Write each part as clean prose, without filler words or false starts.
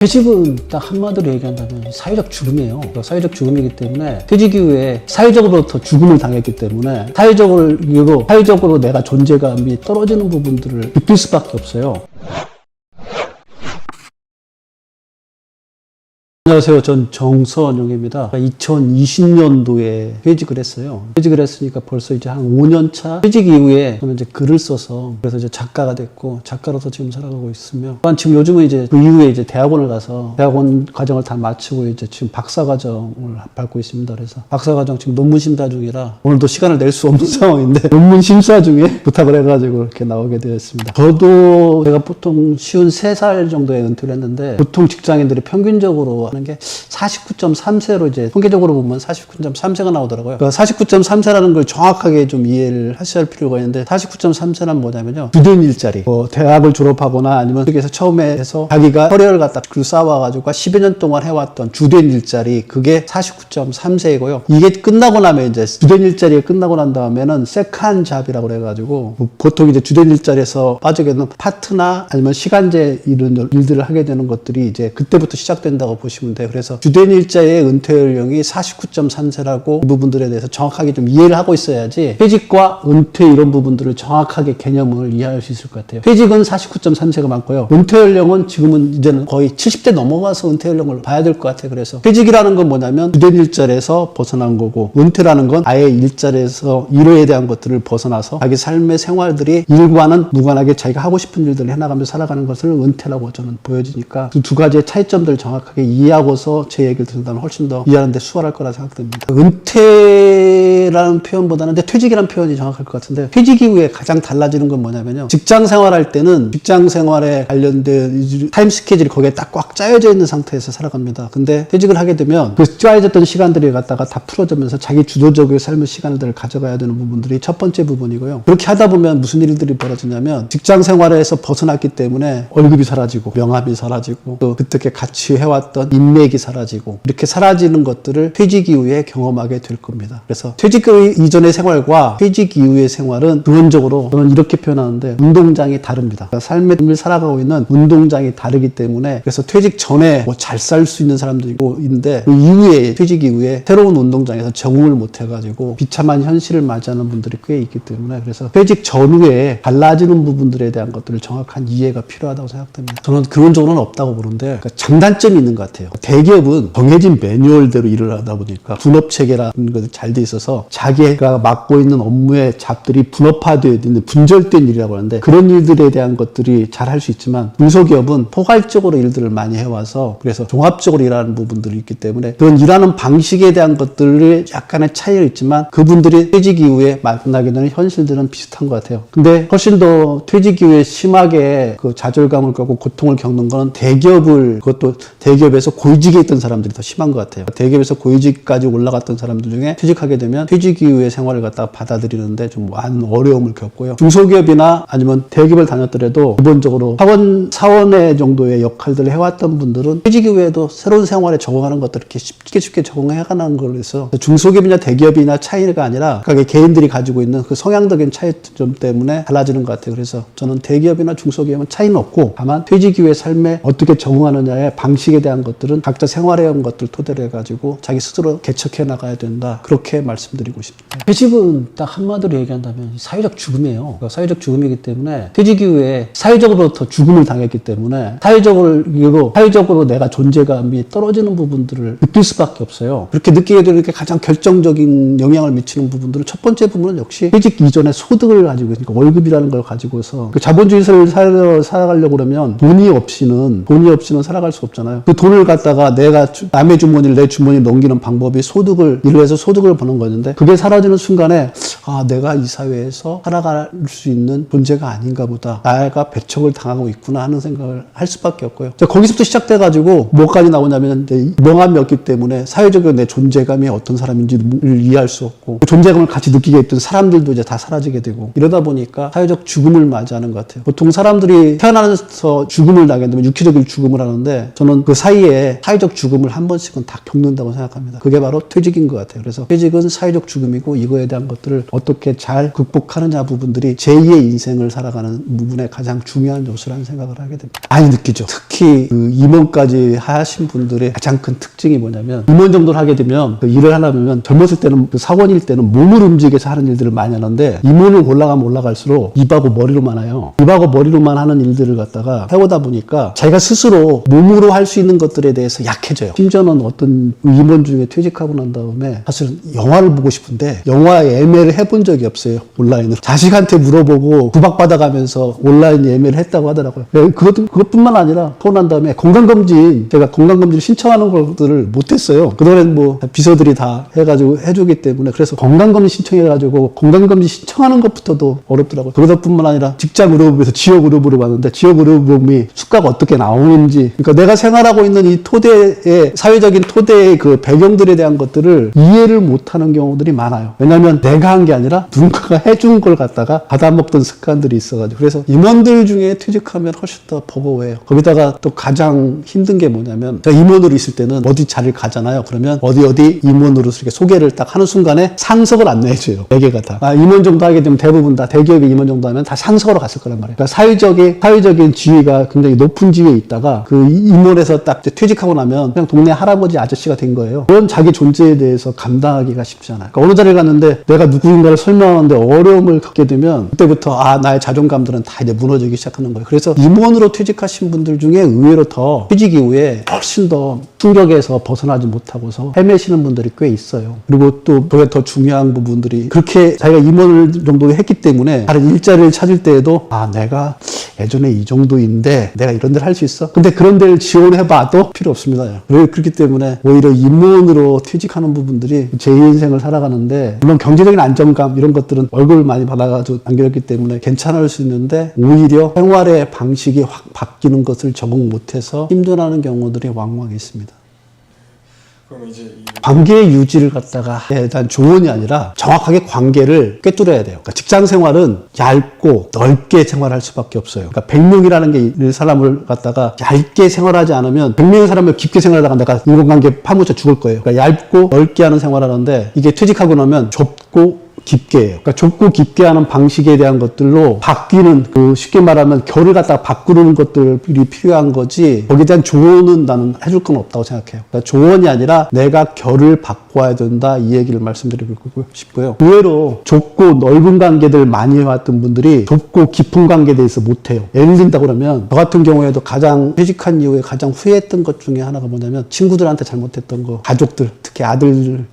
퇴직은 딱 한마디로 얘기한다면 사회적 죽음이에요. 사회적 죽음이기 때문에 퇴직 이후에 사회적으로부터 죽음을 당했기 때문에 사회적으로 내가 존재감이 떨어지는 부분들을 느낄 수밖에 없어요. 안녕하세요. 전 정선용입니다. 2020년도에 퇴직을 했어요. 퇴직을 했으니까 벌써 이제 한 5년 차 퇴직 이후에 저는 이제 글을 써서 그래서 이제 작가가 됐고 작가로서 지금 살아가고 있으며 또한 지금 요즘은 이제 그 이후에 이제 대학원을 가서 대학원 과정을 다 마치고 이제 지금 박사과정을 밟고 있습니다. 그래서 박사과정 지금 논문 심사 중이라 오늘도 시간을 낼 수 없는 상황인데 논문 심사 중에 부탁을 해가지고 이렇게 나오게 되었습니다. 저도 제가 보통 53살 정도에 은퇴를 했는데 보통 직장인들이 평균적으로 하는 게 49.3세로 이제 통계적으로 보면 49.3세가 나오더라고요. 그러니까 49.3세라는 걸 정확하게 좀 이해를 하셔야 할 필요가 있는데 49.3세는 뭐냐면요. 주된 일자리. 대학을 졸업하거나 아니면 여기서 처음에 해서 자기가 커리어를 갖다 쌓아와가지고 10여 년 동안 해왔던 주된 일자리 그게 49.3세이고요. 이게 끝나고 나면 이제 주된 일자리가 끝나고 난 다음에는 세컨 잡이라고 그래가지고 보통 이제 주된 일자리에서 빠지게 되는 파트나 아니면 시간제 이런 일들을 하게 되는 것들이 이제 그때부터 시작된다고 보시면 돼요. 그래서 주된 일자의 은퇴 연령이 49.3세라고 이 부분들에 대해서 정확하게 좀 이해를 하고 있어야지 퇴직과 은퇴 이런 부분들을 정확하게 개념을 이해할 수 있을 것 같아요. 퇴직은 49.3세가 많고요. 은퇴 연령은 지금은 이제는 거의 70대 넘어가서 은퇴 연령을 봐야 될 것 같아요. 그래서 퇴직이라는 건 뭐냐면 주된 일자리에서 벗어난 거고 은퇴라는 건 아예 일자리에서 일에 대한 것들을 벗어나서 자기 삶의 생활들이 일과는 무관하게 자기가 하고 싶은 일들을 해나가면서 살아가는 것을 은퇴라고 저는 보여지니까 그 두 가지의 차이점들을 정확하게 이해하고서 제 얘기를 듣는다면 훨씬 더 이해하는 데 수월할 거라 생각됩니다. 은퇴라는 표현보다는 퇴직이라는 표현이 정확할 것 같은데 퇴직 이후에 가장 달라지는 건 뭐냐면요. 직장 생활할 때는 직장 생활에 관련된 타임 스케줄이 거기에 딱 꽉 짜여져 있는 상태에서 살아갑니다. 근데 퇴직을 하게 되면 그 짜여졌던 시간들이 갖다가 다 풀어지면서 자기 주도적인 삶의 시간들을 가져가야 되는 부분들이 첫 번째 부분이고요. 그렇게 하다 보면 무슨 일들이 벌어지냐면 직장 생활에서 벗어났기 때문에 월급이 사라지고 명함이 사라지고 또 그때 같이 해왔던 인맥이 사라지고 이렇게 사라지는 것들을 퇴직 이후에 경험하게 될 겁니다. 그래서 퇴직 이전의 생활과 퇴직 이후의 생활은 근원적으로 저는 이렇게 표현하는데 운동장이 다릅니다. 그러니까 삶의 삶을 살아가고 있는 운동장이 다르기 때문에 그래서 퇴직 전에 잘 살 수 있는 사람도 있는데 그 이후에 퇴직 이후에 새로운 운동장에서 적응을 못 해가지고 비참한 현실을 맞이하는 분들이 꽤 있기 때문에 그래서 퇴직 전후에 달라지는 부분들에 대한 것들을 정확한 이해가 필요하다고 생각됩니다. 저는 근원적으로는 없다고 보는데 그러니까 장단점이 있는 것 같아요. 대기업은 정해진 매뉴얼대로 일을 하다 보니까 분업체계라는 것이 잘 돼 있어서 자기가 맡고 있는 업무의 잡들이 분업화되어 있는 분절된 일이라고 하는데 그런 일들에 대한 것들이 잘 할 수 있지만 중소기업은 포괄적으로 일들을 많이 해와서 그래서 종합적으로 일하는 부분들이 있기 때문에 그런 일하는 방식에 대한 것들이 약간의 차이가 있지만 그분들이 퇴직 이후에 만나게 되는 현실들은 비슷한 것 같아요. 근데 훨씬 더 퇴직 이후에 심하게 그 좌절감을 겪고 고통을 겪는 건 그것도 대기업에서 고위직에 있던 사람들이 더 심한 것 같아요. 대기업에서 고위직까지 올라갔던 사람들 중에 퇴직하게 되면 퇴직 이후의 생활을 갖다가 받아들이는데 좀 많은 어려움을 겪고요. 중소기업이나 아니면 대기업을 다녔더라도 기본적으로 사원의 정도의 역할들을 해왔던 분들은 퇴직 이후에도 새로운 생활에 적응하는 것들을 이렇게 쉽게 적응해가는 걸로 중소기업이나 대기업이나 차이가 아니라 각각의 개인들이 가지고 있는 그 성향적인 차이점 때문에 달라지는 것 같아요. 그래서 저는 대기업이나 중소기업은 차이는 없고 다만 퇴직 이후의 삶에 어떻게 적응하느냐의 방식에 대한 것들은 각자 생활해온 것들 토대로 해가지고 자기 스스로 개척해 나가야 된다. 그렇게 말씀드리고 싶습니다. 퇴직은 딱 한마디로 얘기한다면 사회적 죽음이에요. 그러니까 사회적 죽음이기 때문에 퇴직 이후에 사회적으로부터 죽음을 당했기 때문에 사회적으로 내가 존재감이 떨어지는 부분들을 느낄 수밖에 없어요. 그렇게 느끼게 되는 게 가장 결정적인 영향을 미치는 부분들은 첫 번째 부분은 역시 퇴직 이전에 소득을 가지고 있으니까 월급이라는 걸 가지고서 그 자본주의 사회를 살아가려고 그러면 돈이 없이는 살아갈 수 없잖아요. 그 돈을 갖다가 내가 남의 주머니를 내 주머니에 넘기는 방법이 일을 해서 소득을 버는 거였는데 그게 사라지는 순간에 내가 이 사회에서 살아갈 수 있는 존재가 아닌가 보다. 나가 배척을 당하고 있구나 하는 생각을 할 수밖에 없고요. 거기서부터 시작돼가지고 뭐까지 나오냐면 명함이 없기 때문에 사회적으로 내 존재감이 어떤 사람인지를 이해할 수 없고 그 존재감을 같이 느끼게 했던 사람들도 이제 다 사라지게 되고 이러다 보니까 사회적 죽음을 맞이하는 것 같아요. 보통 사람들이 태어나서 죽음을 나게 되면 육체적인 죽음을 하는데 저는 그 사이에 인생의 사회적 죽음을 한 번씩은 다 겪는다고 생각합니다. 그게 바로 퇴직인 것 같아요. 그래서 퇴직은 사회적 죽음이고 이거에 대한 것들을 어떻게 잘 극복하느냐 부분들이 제2의 인생을 살아가는 부분에 가장 중요한 요소라는 생각을 하게 됩니다. 많이 느끼죠. 특히 그 임원까지 하신 분들의 가장 큰 특징이 뭐냐면 임원 정도를 하게 되면 그 일을 하려면 젊었을 때는 그 사원일 때는 몸을 움직여서 하는 일들을 많이 하는데 임원을 올라가면 올라갈수록 입하고 머리로만 해요. 입하고 머리로만 하는 일들을 갖다가 해오다 보니까 자기가 스스로 몸으로 할 수 있는 것들에 대해서 약해져요. 심지어는 어떤 임원 중에 퇴직하고 난 다음에 사실은 영화를 보고 싶은데 영화 예매를 해본 적이 없어요. 온라인으로. 자식한테 물어보고 구박받아가면서 온라인 예매를 했다고 하더라고요. 그것뿐만 아니라 하고 난 다음에 건강검진, 제가 건강검진 신청하는 것들을 못했어요. 그동안 뭐 비서들이 다 해가지고 해주기 때문에. 그래서 건강검진 신청해가지고 건강검진 신청하는 것부터도 어렵더라고요. 그러다뿐만 아니라 직장 의료법에서 지역 의료법으로 봤는데 지역 의료법이 수가가 어떻게 나오는지, 그러니까 내가 생활하고 있는 이 토대의 사회적인 토대의 그 배경들에 대한 것들을 이해를 못하는 경우들이 많아요. 왜냐하면 내가 한 게 아니라 누군가가 해준 걸 갖다가 받아먹던 습관들이 있어가지고. 그래서 임원들 중에 퇴직하면 훨씬 더 버거워해요. 거기다가 또 가장 힘든 게 뭐냐면 제가 임원으로 있을 때는 어디 자리를 가잖아요. 그러면 어디 임원으로 이렇게 소개를 딱 하는 순간에 상석을 안 내줘요. 4개가 다. 임원 정도 하게 되면 대부분 다 대기업의 임원 정도 하면 다 상석으로 갔을 거란 말이에요. 그러니까 사회적인 지위가 굉장히 높은 지위에 있다가 그 임원에서 딱 퇴직하고 나면 그냥 동네 할아버지 아저씨가 된 거예요. 그런 자기 존재에 대해서 감당하기가 쉽지 않아요. 그러니까 어느 자리에 갔는데 내가 누구인가를 설명하는데 어려움을 갖게 되면 그때부터 나의 자존감들은 다 이제 무너지기 시작하는 거예요. 그래서 임원으로 퇴직하신 분들 중에 의외로 더 퇴직 이후에 훨씬 더 충격에서 벗어나지 못하고서 헤매시는 분들이 꽤 있어요. 그리고 또 그게 더 중요한 부분들이 그렇게 자기가 임원을 정도 했기 때문에 다른 일자리를 찾을 때에도 내가 예전에 이 정도인데 내가 이런 데를 할 수 있어? 근데 그런 데를 지원해봐도 필요 없습니다. 그렇기 때문에 오히려 임원으로 퇴직하는 부분들이 제2인생을 살아가는데, 물론 경제적인 안정감 이런 것들은 월급을 많이 받아가지고 남겼기 때문에 괜찮을 수 있는데 오히려 생활의 방식이 확 바뀌는 것을 적응 못해서 힘들어하는 경우들이 왕왕 있습니다. 그럼 이제 관계의 유지를 갖다가 일단 조언이 아니라 정확하게 관계를 꿰뚫어야 돼요. 그러니까 직장 생활은 얇고 넓게 생활할 수밖에 없어요. 그러니까 100명이라는 게 있는 사람을 갖다가 얇게 생활하지 않으면 100명의 사람을 깊게 생활하다가 내가 인간관계 파묻혀 죽을 거예요. 그러니까 얇고 넓게 하는 생활하는데 이게 퇴직하고 나면 좁고 깊게 해요. 그러니까 좁고 깊게 하는 방식에 대한 것들로 바뀌는, 쉽게 말하면 결을 갖다가 바꾸는 것들이 필요한 거지, 거기에 대한 조언은 나는 해줄 건 없다고 생각해요. 그러니까 조언이 아니라 내가 결을 바꿔야 된다, 이 얘기를 말씀드리고 싶고요. 의외로 좁고 넓은 관계들 많이 해왔던 분들이 좁고 깊은 관계에 대해서 못해요. 예를 든다고 그러면 저 같은 경우에도 가장 퇴직한 이후에 가장 후회했던 것 중에 하나가 뭐냐면 친구들한테 잘못했던 거, 가족들, 특히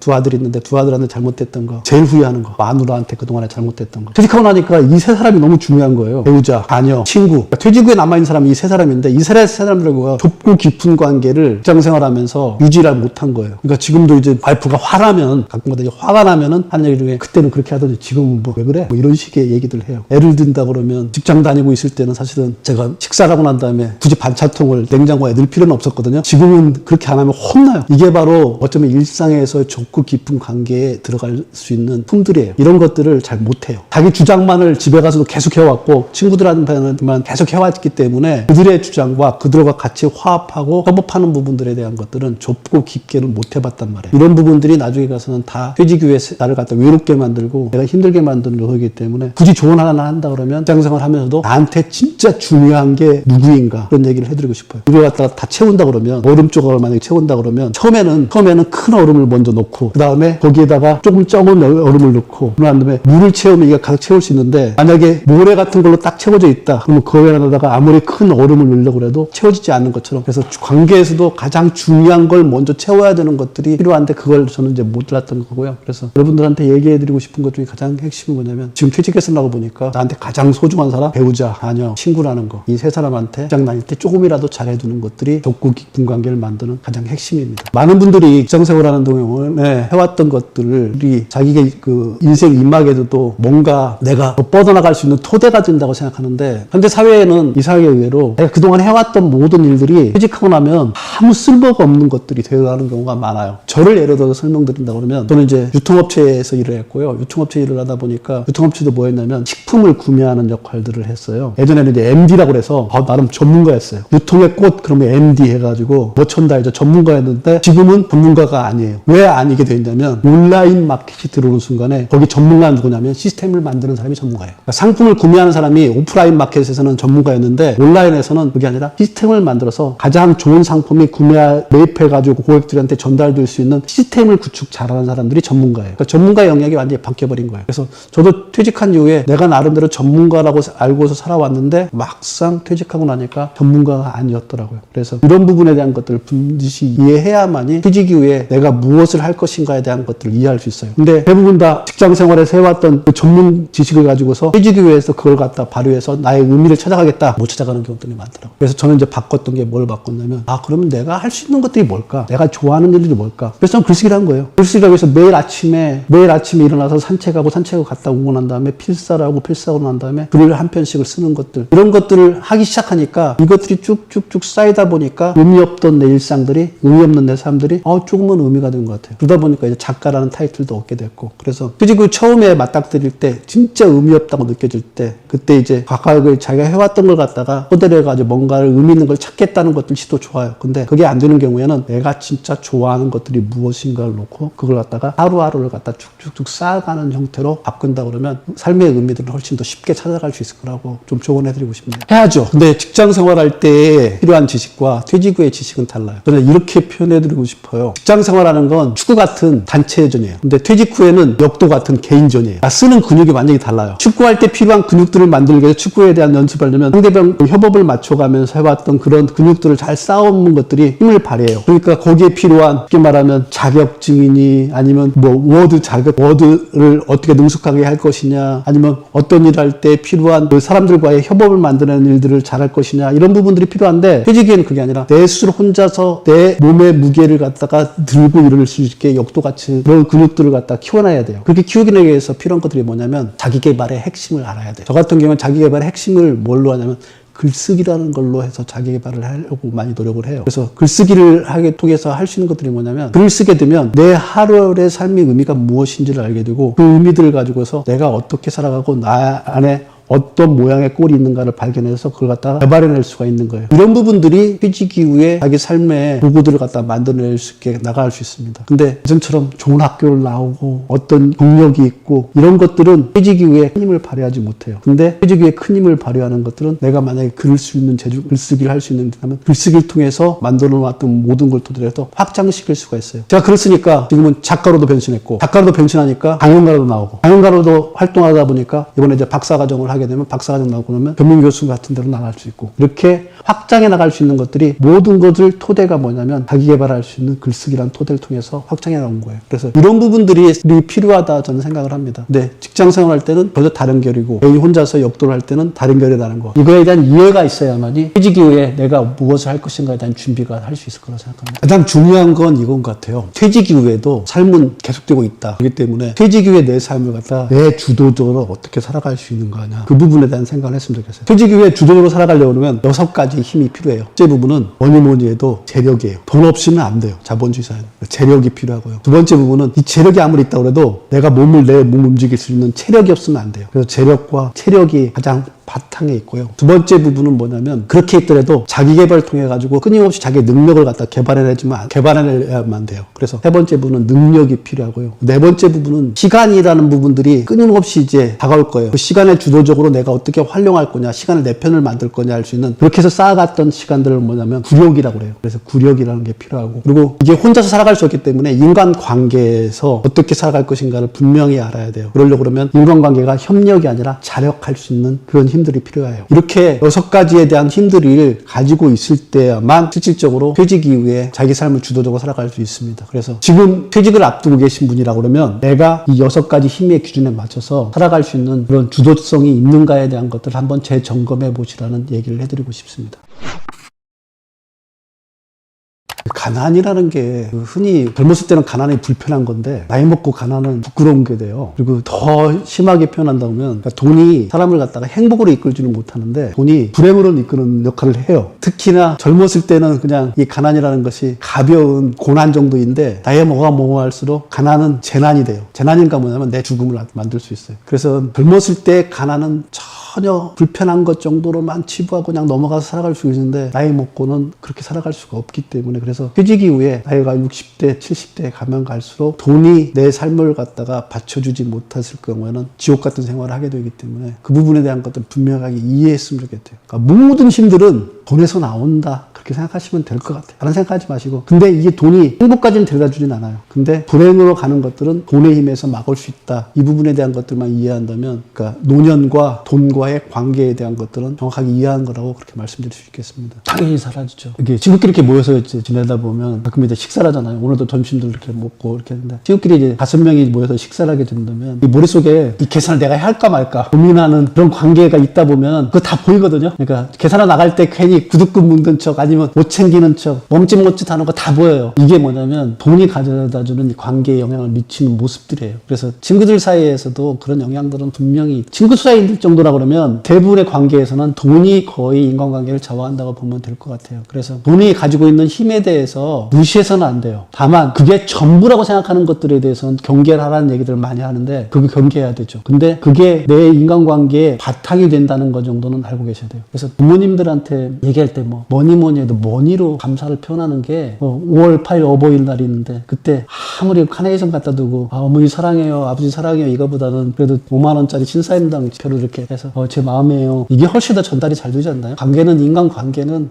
두 아들이 있는데 두 아들한테 잘못했던 거, 제일 후회하는 거, 마누라한테 그동안에 잘못했던 거. 퇴직하고 나니까 이 세 사람이 너무 중요한 거예요. 배우자, 자녀, 친구. 그러니까 퇴직 후에 남아있는 사람이 이 세 사람인데 이 세 사람들과 좁고 깊은 관계를 직장생활하면서 유지를 못한 거예요. 그러니까 지금도 이제 와이프가 가끔마다 화가 나면은 하는 얘기 중에 그때는 그렇게 하더니 지금은 왜 그래? 이런 식의 얘기들 해요. 예를 든다 그러면 직장 다니고 있을 때는 사실은 제가 식사를 하고 난 다음에 굳이 반찬통을 냉장고에 넣을 필요는 없었거든요. 지금은 그렇게 안 하면 혼나요. 이게 바로 어쩌면 일상에서 좁고 깊은 관계에 들어갈 수 있는 품들이에요. 이런 것들을 잘 못해요. 자기 주장만을 집에 가서도 계속 해왔고 친구들한테만 계속 해왔기 때문에 그들의 주장과 그들과 같이 화합하고 협업하는 부분들에 대한 것들은 좁고 깊게는 못 해봤단 말이에요. 이런 부분들이 나중에 가서는 다 퇴직 후에 나를 갖다 외롭게 만들고 내가 힘들게 만드는 요소이기 때문에 굳이 조언 하나 한다 그러면 직장생활 하면서도 나한테 진짜 중요한 게 누구인가, 그런 얘기를 해드리고 싶어요. 우리가 갖다가 다 채운다 그러면, 얼음 조각을 만약에 채운다 그러면 처음에는 큰 얼음을 먼저 넣고 그 다음에 거기에다가 조금 적은 얼음을 넣고 그런 다음에 물을 채우면 이게 가득 채울 수 있는데, 만약에 모래 같은 걸로 딱 채워져 있다 그러면 그 안에다가 아무리 큰 얼음을 넣으려고 해도 채워지지 않는 것처럼, 그래서 관계에서도 가장 중요한 걸 먼저 채워야 되는 것들이 필요한데 그걸 저는 이제 못 들었던 거고요. 그래서 여러분들한테 얘기해드리고 싶은 것 중에 가장 핵심은 뭐냐면, 지금 퇴직해서 나고 보니까 나한테 가장 소중한 사람, 배우자, 자녀, 친구라는 거, 이 세 사람한테 직장 다닐 때 조금이라도 잘해두는 것들이 좁고 깊은 관계를 만드는 가장 핵심입니다. 많은 분들이 직장생활하는 동안에 해왔던 것들이 자기가 그 인생 입막에도 뭔가 내가 더 뻗어나갈 수 있는 토대가 된다고 생각하는데, 현대 사회에는 이상하게 의외로 내가 그동안 해왔던 모든 일들이 퇴직하고 나면 아무 쓸모가 없는 것들이 되어가는 경우가 많아요. 저를 예를 들어서 설명드린다 그러면 저는 이제 유통업체에서 일을 했고요. 유통업체 일을 하다 보니까 유통업체도 뭐였냐면 식품을 구매하는 역할들을 했어요. 예전에는 이제 MD라고 그래서 나름 전문가였어요. 유통의 꽃 그러면 MD 해가지고 머천다이저 전문가였는데 지금은 전문가가 아니에요. 왜 아니게 됐냐면 온라인 마켓이 들어오는 순간에 거기 전문가는 누구냐면 시스템을 만드는 사람이 전문가예요. 그러니까 상품을 구매하는 사람이 오프라인 마켓에서는 전문가였는데 온라인에서는 그게 아니라 시스템을 만들어서 가장 좋은 상품이 매입해가지고 고객들한테 전달될 수 있는 시스템을 구축 잘하는 사람들이 전문가예요. 그러니까 전문가 영역이 완전히 바뀌어버린 거예요. 그래서 저도 퇴직한 이후에 내가 나름대로 전문가라고 알고서 살아왔는데 막상 퇴직하고 나니까 전문가가 아니었더라고요. 그래서 이런 부분에 대한 것들을 반드시 이해해야만이 퇴직 이후에 내가 무엇을 할 것인가에 대한 것들을 이해할 수 있어요. 근데 대부분 다 직장 생활에서 해왔던 그 전문 지식을 가지고서 퇴직 이후에서 그걸 갖다 발휘해서 나의 의미를 찾아가겠다 못 찾아가는 경우들이 많더라고요. 그래서 저는 이제 바꿨던 게 뭘 바꿨냐면 그러면 내가 할 수 있는 것들이 뭘까? 내가 좋아하는 일들이 뭘까? 그래서 저는 글쓰기를 한 거예요. 글쓰기를 위해서 매일 아침에 일어나서 산책을 갔다 오고 난 다음에 필사하고 난 다음에 글을 한 편씩을 쓰는 것들 이런 것들을 하기 시작하니까 이것들이 쭉쭉쭉 쌓이다 보니까 의미 없던 내 일상들이 의미 없는 내 삶들이 조금은 의미가 된 것 같아요. 그러다 보니까 이제 작가라는 타이틀도 얻게 됐고 그래서 퇴직 처음에 맞닥뜨릴 때 진짜 의미 없다고 느껴질 때 그때 이제 각각 자기가 해왔던 걸 갖다가 토대로 해가지고 뭔가를 의미 있는 걸 찾겠다는 것들 시도 좋아요. 근데 그게 안 되는 경우에는 내가 진짜 좋아하는 것들이 무엇인가를 놓고 그걸 갖다가 하루하루를 갖다 쭉쭉쭉 쌓아가는 형태로 바꾼다 그러면 삶의 의미들을 훨씬 더 쉽게 찾아갈 수 있을 거라고 좀 조언해드리고 싶네요. 해야죠. 근데 직장 생활할 때 필요한 지식과 퇴직 후의 지식은 달라요. 저는 이렇게 표현해드리고 싶어요. 직장 생활하는 건 축구 같은 단체전이에요. 근데 퇴직 후에는 역도 같은 개인전이에요. 쓰는 근육이 완전히 달라요. 축구할 때 필요한 근육들을 만들기 위해서 축구에 대한 연습하려면 상대방 협업을 맞춰가면서 해왔던 그런 근육들을 잘 쌓아오는 것들이 힘을 발휘해요. 그러니까 거기에 필요한 쉽게 말하면 자격증이니 아니면 워드를 어떻게 능숙하게 할 것이냐 아니면 어떤 일을 할 때 필요한 그 사람들과의 협업을 만드는 일들을 잘할 것이냐 이런 부분들이 필요한데 퇴직에는 그게 아니라 내 스스로 혼자서 내 몸의 무게를 갖다가 들고 일을 수 있게 역도같이 그런 근육들을 갖다 키워놔야 돼요. 그렇게 키우기 위해서 필요한 것들이 뭐냐면 자기개발의 핵심을 알아야 돼요. 저 같은 경우는 자기개발의 핵심을 뭘로 하냐면 글쓰기라는 걸로 해서 자기 개발을 하려고 많이 노력을 해요. 그래서 글쓰기를 통해서 할 수 있는 것들이 뭐냐면 글을 쓰게 되면 내 하루의 삶의 의미가 무엇인지를 알게 되고 그 의미들을 가지고서 내가 어떻게 살아가고 나 안에 어떤 모양의 꼴이 있는가를 발견해서 그걸 갖다가 개발해낼 수가 있는 거예요. 이런 부분들이 퇴직 이후에 자기 삶의 도구들을 갖다 만들어낼 수 있게 나갈 수 있습니다. 근데 예전처럼 좋은 학교를 나오고 어떤 경력이 있고 이런 것들은 퇴직 이후에 큰 힘을 발휘하지 못해요. 근데 퇴직 이후에 큰 힘을 발휘하는 것들은 내가 만약에 글을 쓸 수 있는 글쓰기를 할 수 있는 데라면 글쓰기를 통해서 만들어 놨던 모든 걸 토대로 해서 확장시킬 수가 있어요. 제가 글을 쓰니까 지금은 작가로도 변신했고 작가로도 변신하니까 강연가로도 나오고 강연가로도 활동하다 보니까 이번에 이제 박사과정을 하게 되면 박사과정 나오고 나면 전문교수 같은 데로 나갈 수 있고 이렇게 확장해 나갈 수 있는 것들이 모든 것을 토대가 뭐냐면 자기 개발할 수 있는 글쓰기라는 토대를 통해서 확장해 나온 거예요. 그래서 이런 부분들이 필요하다 저는 생각을 합니다. 근데 직장 생활할 때는 전혀 다른 결이고 개인 혼자서 역도를 할 때는 다른 결이라는 거 이거에 대한 이해가 있어야만이 퇴직 이후에 내가 무엇을 할 것인가에 대한 준비가 할 수 있을 거라고 생각합니다. 가장 중요한 건 이건 것 같아요. 퇴직 이후에도 삶은 계속되고 있다. 그렇기 때문에 퇴직 이후에 내 삶을 갖다 내 주도적으로 어떻게 살아갈 수 있는 거냐 그 부분에 대한 생각을 했으면 좋겠어요. 퇴직 이후에 주도적으로 살아가려고 하면 6가지 힘이 필요해요. 첫째 부분은 뭐니 해도 재력이에요. 돈 없이는 안 돼요. 자본주의 사회는. 재력이 필요하고요. 두 번째 부분은 이 재력이 아무리 있다고 해도 내가 내 몸 움직일 수 있는 체력이 없으면 안 돼요. 그래서 재력과 체력이 가장 바탕에 있고요. 두 번째 부분은 뭐냐면 그렇게 있더라도 자기 개발을 통해 가지고 끊임없이 자기 능력을 갖다 개발해내야만 돼요. 그래서 세 번째 부분은 능력이 필요하고요. 네 번째 부분은 시간이라는 부분들이 끊임없이 이제 다가올 거예요. 그 시간에 주도적으로 내가 어떻게 활용할 거냐, 시간을 내 편을 만들 거냐 할 수 있는 그렇게 해서 쌓아갔던 시간들을 뭐냐면 구력이라고 그래요. 그래서 구력이라는 게 필요하고 그리고 이게 혼자서 살아갈 수 없기 때문에 인간관계에서 어떻게 살아갈 것인가를 분명히 알아야 돼요. 그러려고 그러면 인간관계가 협력이 아니라 자력할 수 있는 그런 힘들이 필요해요. 이렇게 6가지에 대한 힘들을 가지고 있을 때야만 실질적으로 퇴직 이후에 자기 삶을 주도적으로 살아갈 수 있습니다. 그래서 지금 퇴직을 앞두고 계신 분이라고 그러면 내가 이 6가지 힘의 기준에 맞춰서 살아갈 수 있는 그런 주도성이 있는가에 대한 것들을 한번 재점검해 보시라는 얘기를 해드리고 싶습니다. 가난이라는 게그 흔히 젊었을 때는 가난이 불편한 건데 나이 먹고 가난은 부끄러운 게 돼요. 그리고 더 심하게 표현한다면 그러니까 돈이 사람을 갖다가 행복으로 이끌지는 못하는데 돈이 불행으로 이끄는 역할을 해요. 특히나 젊었을 때는 그냥 이 가난이라는 것이 가벼운 고난 정도인데 나이에 먹어갈수록 가난은 재난이 돼요. 재난인가 뭐냐면 내 죽음을 만들 수 있어요. 그래서 젊었을 때 가난은 전혀 불편한 것 정도로만 치부하고 그냥 넘어가서 살아갈 수 있는데 나이 먹고는 그렇게 살아갈 수가 없기 때문에 그래서 퇴직 이후에 나이가 60대, 70대에 가면 갈수록 돈이 내 삶을 갖다가 받쳐주지 못했을 경우에는 지옥 같은 생활을 하게 되기 때문에 그 부분에 대한 것들 분명하게 이해했으면 좋겠대요. 그러니까 모든 힘들은 돈에서 나온다. 그렇게 생각하시면 될 것 같아요. 다른 생각하지 마시고. 근데 이게 돈이 행복까지는 데려다 주진 않아요. 근데 불행으로 가는 것들은 돈의 힘에서 막을 수 있다. 이 부분에 대한 것들만 이해한다면, 그러니까 노년과 돈과의 관계에 대한 것들은 정확하게 이해한 거라고 그렇게 말씀드릴 수 있겠습니다. 당연히 사라지죠. 이게 친구끼리 이렇게 모여서 이제 지내다 보면 가끔 이제 식사를 하잖아요. 오늘도 점심도 이렇게 먹고 이렇게 했는데 친구끼리 이제 5명이 모여서 식사를 하게 된다면 이 머릿속에 이 계산을 내가 할까 말까 고민하는 그런 관계가 있다 보면 그거 다 보이거든요. 그러니까 계산을 나갈 때 괜히 구두끈 묶는 척 아니면 못 챙기는 척 멈칫멈칫 하는 거 다 보여요. 이게 뭐냐면 돈이 가져다주는 관계에 영향을 미치는 모습들이에요. 그래서 친구들 사이에서도 그런 영향들은 분명히 친구 사이일 정도라 그러면 대부분의 관계에서는 돈이 거의 인간관계를 좌우한다고 보면 될 것 같아요. 그래서 돈이 가지고 있는 힘에 대해서 무시해서는 안 돼요. 다만 그게 전부라고 생각하는 것들에 대해서는 경계를 하라는 얘기들을 많이 하는데 그거 경계해야 되죠. 근데 그게 내 인간관계에 바탕이 된다는 것 정도는 알고 계셔야 돼요. 그래서 부모님들한테 얘기할 때 뭐니 해도 머니로 감사를 표현하는 게 5월 8일 어버이날 날이 있는데 그때 아무리 카네이션 갖다 두고 어머니 사랑해요 아버지 사랑해요 이거보다는 그래도 5만 원짜리 신사임당 표를 이렇게 해서 제 마음이에요. 이게 훨씬 더 전달이 잘 되지 않나요? 관계는 인간관계는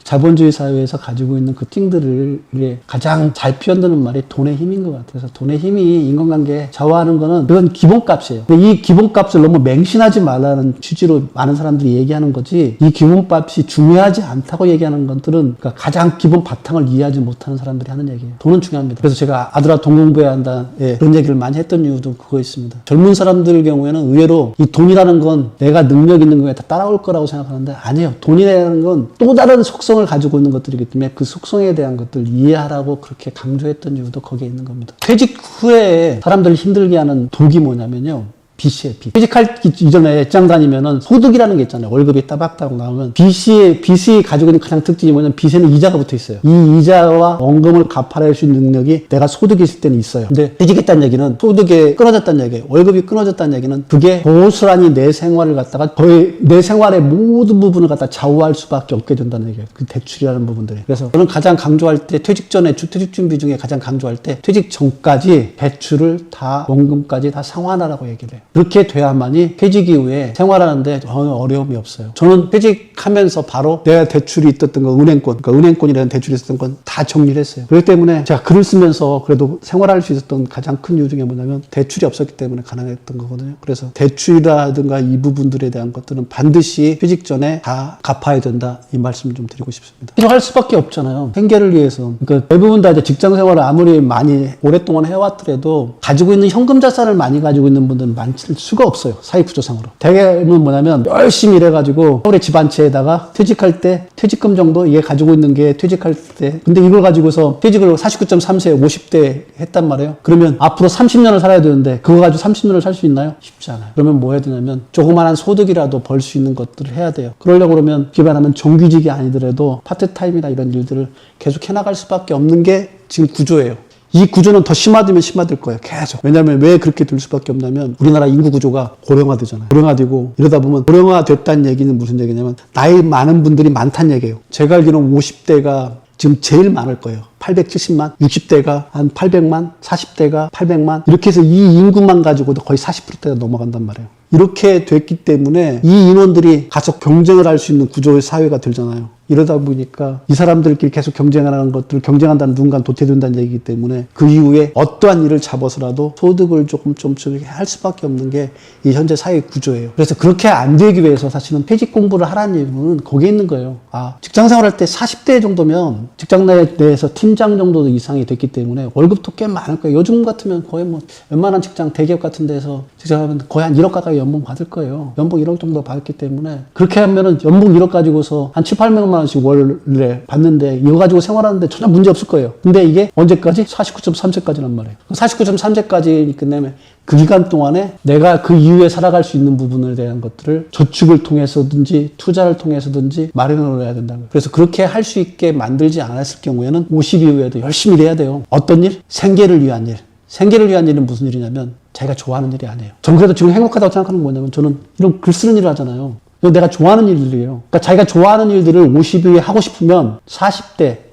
자본주의 사회에서 가지고 있는 그 띵들을 가장 잘 표현되는 말이 돈의 힘인 것 같아요. 그래서 돈의 힘이 인간관계에 좌우하는 거는 그건 기본값이에요. 근데 이 기본값을 너무 맹신하지 말라는 취지로 많은 사람들이 얘기하는 거지 이 기본값이 중요하지 않다고 얘기하는 것들은 그러니까 가장 기본 바탕을 이해하지 못하는 사람들이 하는 얘기예요. 돈은 중요합니다. 그래서 제가 아들아 돈 공부해야 한다 그런 얘기를 많이 했던 이유도 그거 있습니다. 젊은 사람들 경우에는 의외로 이 돈이라는 건 내가 능력 있는 거에 다 따라올 거라고 생각하는데 아니에요. 돈이라는 건 또 다른 속성 을 가지고 있는 것들이기 때문에 그 속성에 대한 것들을 이해하라고 그렇게 강조했던 이유도 거기에 있는 겁니다. 퇴직 후에 사람들을 힘들게 하는 독이 뭐냐면요. 빚이에요, 빚. 퇴직할 이전에 직장 다니면은 소득이라는 게 있잖아요. 월급이 따박따박 나오면 빚이 가지고 있는 가장 특징이 뭐냐면 빚에는 이자가 붙어 있어요. 이 이자와 원금을 갚아낼 수 있는 능력이 내가 소득이 있을 때는 있어요. 근데 퇴직했다는 얘기는 소득이 끊어졌다는 얘기예요. 월급이 끊어졌다는 얘기는 그게 고스란히 내 생활을 갖다가 거의 내 생활의 모든 부분을 갖다 좌우할 수밖에 없게 된다는 얘기예요. 그 대출이라는 부분들이. 그래서 저는 가장 강조할 때 퇴직 전에 퇴직 준비 중에 가장 강조할 때 퇴직 전까지 대출을 다 원금까지 다 상환하라고 얘기를 해요. 그렇게 돼야만이 퇴직 이후에 생활하는데 전혀 어려움이 없어요. 저는 퇴직하면서 바로 내가 대출이 있었던 거 은행권, 그러니까 은행권이라는 대출이 있었던 건 다 정리를 했어요. 그렇기 때문에 제가 글을 쓰면서 그래도 생활할 수 있었던 가장 큰 이유 중에 뭐냐면 대출이 없었기 때문에 가능했던 거거든요. 그래서 대출이라든가 이 부분들에 대한 것들은 반드시 퇴직 전에 다 갚아야 된다. 이 말씀을 좀 드리고 싶습니다. 필요할 수밖에 없잖아요. 생계를 위해서. 그러니까 대부분 다 이제 직장 생활을 아무리 많이 오랫동안 해왔더라도 가지고 있는 현금 자산을 많이 가지고 있는 분들은 많을 수가 없어요. 사회 구조상으로. 대개는 뭐냐면 열심히 일해가지고 서울의 집 한 채에다가 퇴직할 때 퇴직금 정도 이게 가지고 있는 게 퇴직할 때 근데 이걸 가지고서 퇴직을 49.3세에 50대 했단 말이에요. 그러면 앞으로 30년을 살아야 되는데 그거 가지고 30년을 살 수 있나요? 쉽지 않아요. 그러면 뭐 해야 되냐면 조그마한 소득이라도 벌 수 있는 것들을 해야 돼요. 그러려고 그러면 기반하면 정규직이 아니더라도 파트타임이나 이런 일들을 계속 해나갈 수밖에 없는 게 지금 구조예요. 이 구조는 더 심화되면 심화될 거예요. 계속. 왜냐하면 왜 그렇게 될 수밖에 없냐면 우리나라 인구 구조가 고령화되잖아요. 고령화되고 이러다 보면 고령화됐다는 얘기는 무슨 얘기냐면 나이 많은 분들이 많다는 얘기예요. 제가 알기로는 50대가 지금 제일 많을 거예요. 870만, 60대가 한 800만, 40대가 800만 이렇게 해서 이 인구만 가지고도 거의 40%대가 넘어간단 말이에요. 이렇게 됐기 때문에 이 인원들이 가서 경쟁을 할 수 있는 구조의 사회가 되잖아요. 이러다 보니까 이 사람들끼리 계속 경쟁하는 것들, 경쟁한다는 누군가는 도태된다는 얘기이기 때문에 그 이후에 어떠한 일을 잡아서라도 소득을 조금씩 할 수밖에 없는 게 이 현재 사회 구조예요. 그래서 그렇게 안 되기 위해서 사실은 퇴직 공부를 하라는 이유는 거기에 있는 거예요. 직장 생활할 때 40대 정도면 직장 내에서 팀장 정도 이상이 됐기 때문에 월급도 꽤 많을 거예요. 요즘 같으면 거의 웬만한 직장, 대기업 같은 데서 직장하면 거의 한 1억 가까이 연봉 받을 거예요. 연봉 1억 정도 받았기 때문에 그렇게 하면은 연봉 1억 가지고서 한 7, 800만 원씩 원래 받는데 이거 가지고 생활하는데 전혀 문제 없을 거예요. 근데 이게 언제까지? 49.3세까지란 말이에요. 49.3세까지 끝내면 그 기간 동안에 내가 그 이후에 살아갈 수 있는 부분에 대한 것들을 저축을 통해서든지 투자를 통해서든지 마련을 해야 된다는 거예요. 그래서 그렇게 할 수 있게 만들지 않았을 경우에는 50 이후에도 열심히 일해야 돼요. 어떤 일? 생계를 위한 일. 생계를 위한 일은 무슨 일이냐면 자기가 좋아하는 일이 아니에요. 저는 그래도 지금 행복하다고 생각하는 건 뭐냐면 저는 이런 글 쓰는 일을 하잖아요. 이거 내가 좋아하는 일들이에요. 그러니까 자기가 좋아하는 일들을 50 이후에 하고 싶으면 40대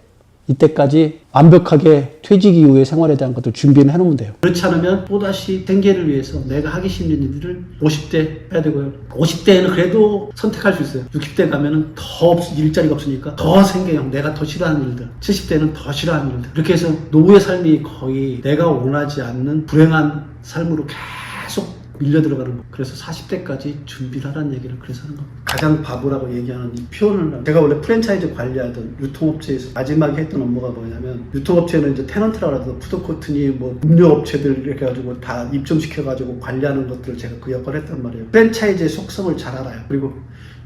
이때까지 완벽하게 퇴직 이후의 생활에 대한 것들 준비를 해놓으면 돼요. 그렇지 않으면 또다시 생계를 위해서 내가 하기 싫은 일들을 50대 해야 되고요. 50대에는 그래도 선택할 수 있어요. 60대 가면은 더 일자리가 없으니까 더 생계형, 내가 더 싫어하는 일들. 70대는 더 싫어하는 일들. 이렇게 해서 노후의 삶이 거의 내가 원하지 않는 불행한 삶으로 계속 밀려 들어가는 거. 그래서 40대까지 준비를 하라는 얘기를 그래서 하는 겁니다. 가장 바보라고 얘기하는 이 표현을 제가 원래 프랜차이즈 관리하던 유통업체에서 마지막에 했던 업무가 뭐냐면 유통업체는 이제 테넌트라고 해서 푸드코트니 뭐 음료업체들 이렇게 해가지고 다 입점시켜가지고 관리하는 것들을 제가 그 역할을 했단 말이에요. 프랜차이즈의 속성을 잘 알아요. 그리고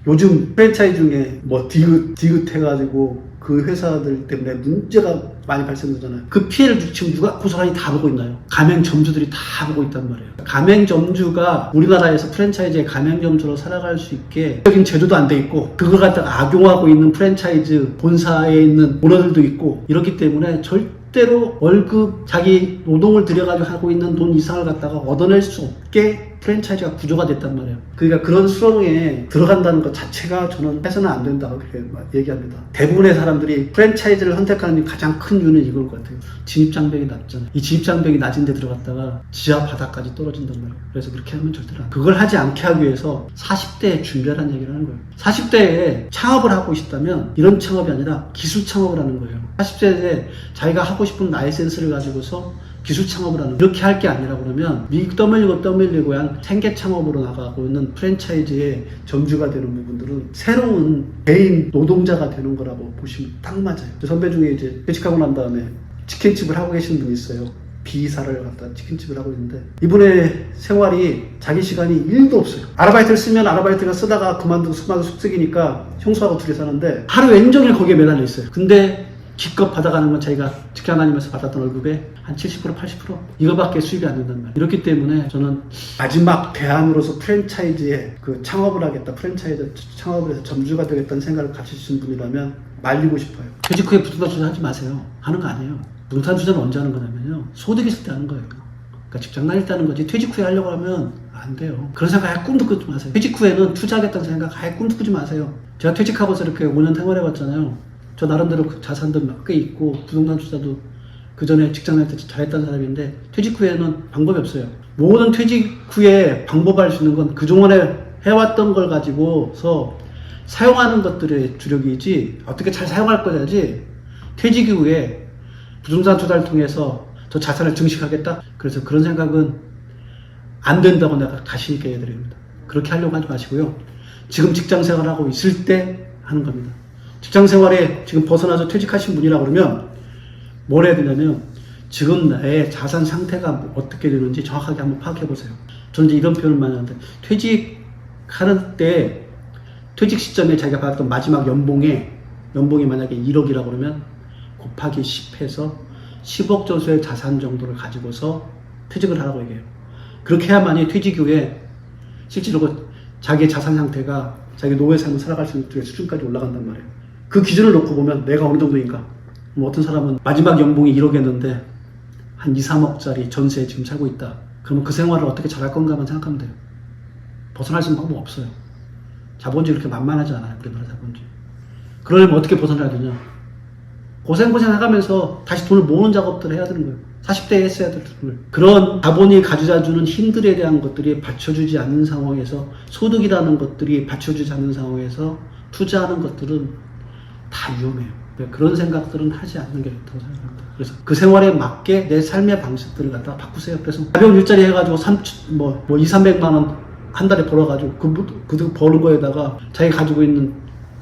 요즘 프랜차이즈 중에 뭐 디귿 해가지고 그 회사들 때문에 문제가 많이 발생되잖아요. 그 피해를 지금 누가 고스란히 다 보고 있나요? 가맹점주들이 다 보고 있단 말이에요. 가맹점주가 우리나라에서 프랜차이즈의 가맹점주로 살아갈 수 있게 적인 제도도 안 돼 있고 그걸 갖다가 악용하고 있는 프랜차이즈 본사에 있는 오너들도 있고 이렇기 때문에 절대로 월급 자기 노동을 들여가지고 하고 있는 돈 이상을 갖다가 얻어낼 수 없게 프랜차이즈가 구조가 됐단 말이에요. 그러니까 그런 수렁에 들어간다는 것 자체가 저는 해서는 안 된다고 그렇게 얘기합니다. 대부분의 사람들이 프랜차이즈를 선택하는 가장 큰 이유는 이걸 것 같아요. 진입장벽이 낮잖아요. 이 진입장벽이 낮은 데 들어갔다가 지하 바닥까지 떨어진단 말이에요. 그래서 그렇게 하면 절대로 안 돼요. 그걸 하지 않게 하기 위해서 40대에 준비하라는 얘기를 하는 거예요. 40대에 창업을 하고 싶다면 이런 창업이 아니라 기술 창업을 하는 거예요. 40대에 자기가 하고 싶은 라이센스를 가지고서 기술 창업을 하는 이렇게 할 게 아니라 그러면 미국 떠밀리고 한 생계 창업으로 나가고 있는 프랜차이즈의 점주가 되는 부분들은 새로운 개인 노동자가 되는 거라고 보시면 딱 맞아요. 선배 중에 이제 퇴직하고 난 다음에 치킨집을 하고 계신 분이 있어요. 비사를 갖다 치킨집을 하고 있는데 이분의 생활이 자기 시간이 1도 없어요. 아르바이트를 쓰면 아르바이트가 쓰다가 그만두고 숙직이니까 형수하고 둘이 사는데 하루 왼종일 거기에 매달려 있어요. 근데 기껏 받아가는 건 자기가 직장 다니면서 받았던 월급의 한 70%, 80% 이거밖에 수입이 안 된단 말이에요. 이렇기 때문에 저는 마지막 대안으로서 프랜차이즈에 그 창업을 하겠다, 프랜차이즈 창업을 해서 점주가 되겠다는 생각을 가지신 분이라면 말리고 싶어요. 퇴직 후에 부동산 투자 하지 마세요. 하는 거 아니에요. 부동산 투자는 언제 하는 거냐면요. 소득이 있을 때 하는 거예요. 그러니까 직장 다닐 때 하는 거지 퇴직 후에 하려고 하면 안 돼요. 그런 생각 아예 꿈도 꾸지 마세요. 퇴직 후에는 투자하겠다는 생각 아예 꿈도 꾸지 마세요. 제가 퇴직하고서 이렇게 5년 생활해봤잖아요. 저 나름대로 자산도 꽤 있고 부동산 투자도 그 전에 직장 다닐 때 잘했다는 사람인데 퇴직 후에는 방법이 없어요. 모든 퇴직 후에 방법할 수 있는 건 그동안에 해왔던 걸 가지고서 사용하는 것들의 주력이지 어떻게 잘 사용할 거냐지 퇴직 이후에 부동산 투자를 통해서 저 자산을 증식하겠다? 그래서 그런 생각은 안 된다고 내가 자신 있게 해드립니다. 그렇게 하려고 하지 마시고요. 지금 직장 생활하고 있을 때 하는 겁니다. 직장 생활에 지금 벗어나서 퇴직하신 분이라 그러면 뭘 해야 되냐면 지금 나의 자산 상태가 어떻게 되는지 정확하게 한번 파악해 보세요. 저는 이제 이런 표현을 많이 하는데 퇴직하는 때 퇴직 시점에 자기가 받았던 마지막 연봉이 만약에 1억이라고 그러면 곱하기 10 해서 10억 정도의 자산 정도를 가지고서 퇴직을 하라고 얘기해요. 그렇게 해야만이 퇴직 이후에 실제로 자기의 자산 상태가 자기 노후의 삶을 살아갈 수 있는 수준까지 올라간단 말이에요. 그 기준을 놓고 보면 내가 어느 정도인가. 뭐 어떤 사람은 마지막 연봉이 1억이었는데 한 2, 3억짜리 전세에 지금 살고 있다. 그러면 그 생활을 어떻게 잘할 건가만 생각하면 돼요. 벗어날 수 있는 방법 없어요. 자본주의 그렇게 만만하지 않아요. 우리나라 자본주의. 그러려면 어떻게 벗어나야 되냐. 고생 해가면서 다시 돈을 모으는 작업들을 해야 되는 거예요. 40대에 했어야 될 돈을. 그런 자본이 가져다주는 힘들에 대한 것들이 받쳐주지 않는 상황에서 소득이라는 것들이 받쳐주지 않는 상황에서 투자하는 것들은 다 위험해요. 그런 생각들은 하지 않는 게 좋다고 생각합니다. 그래서 그 생활에 맞게 내 삶의 방식들을 갖다 바꾸세요. 그래서 가벼운 일자리 해가지고 2, 300만 원 한 달에 벌어가지고 그 버는 거에다가 자기 가지고 있는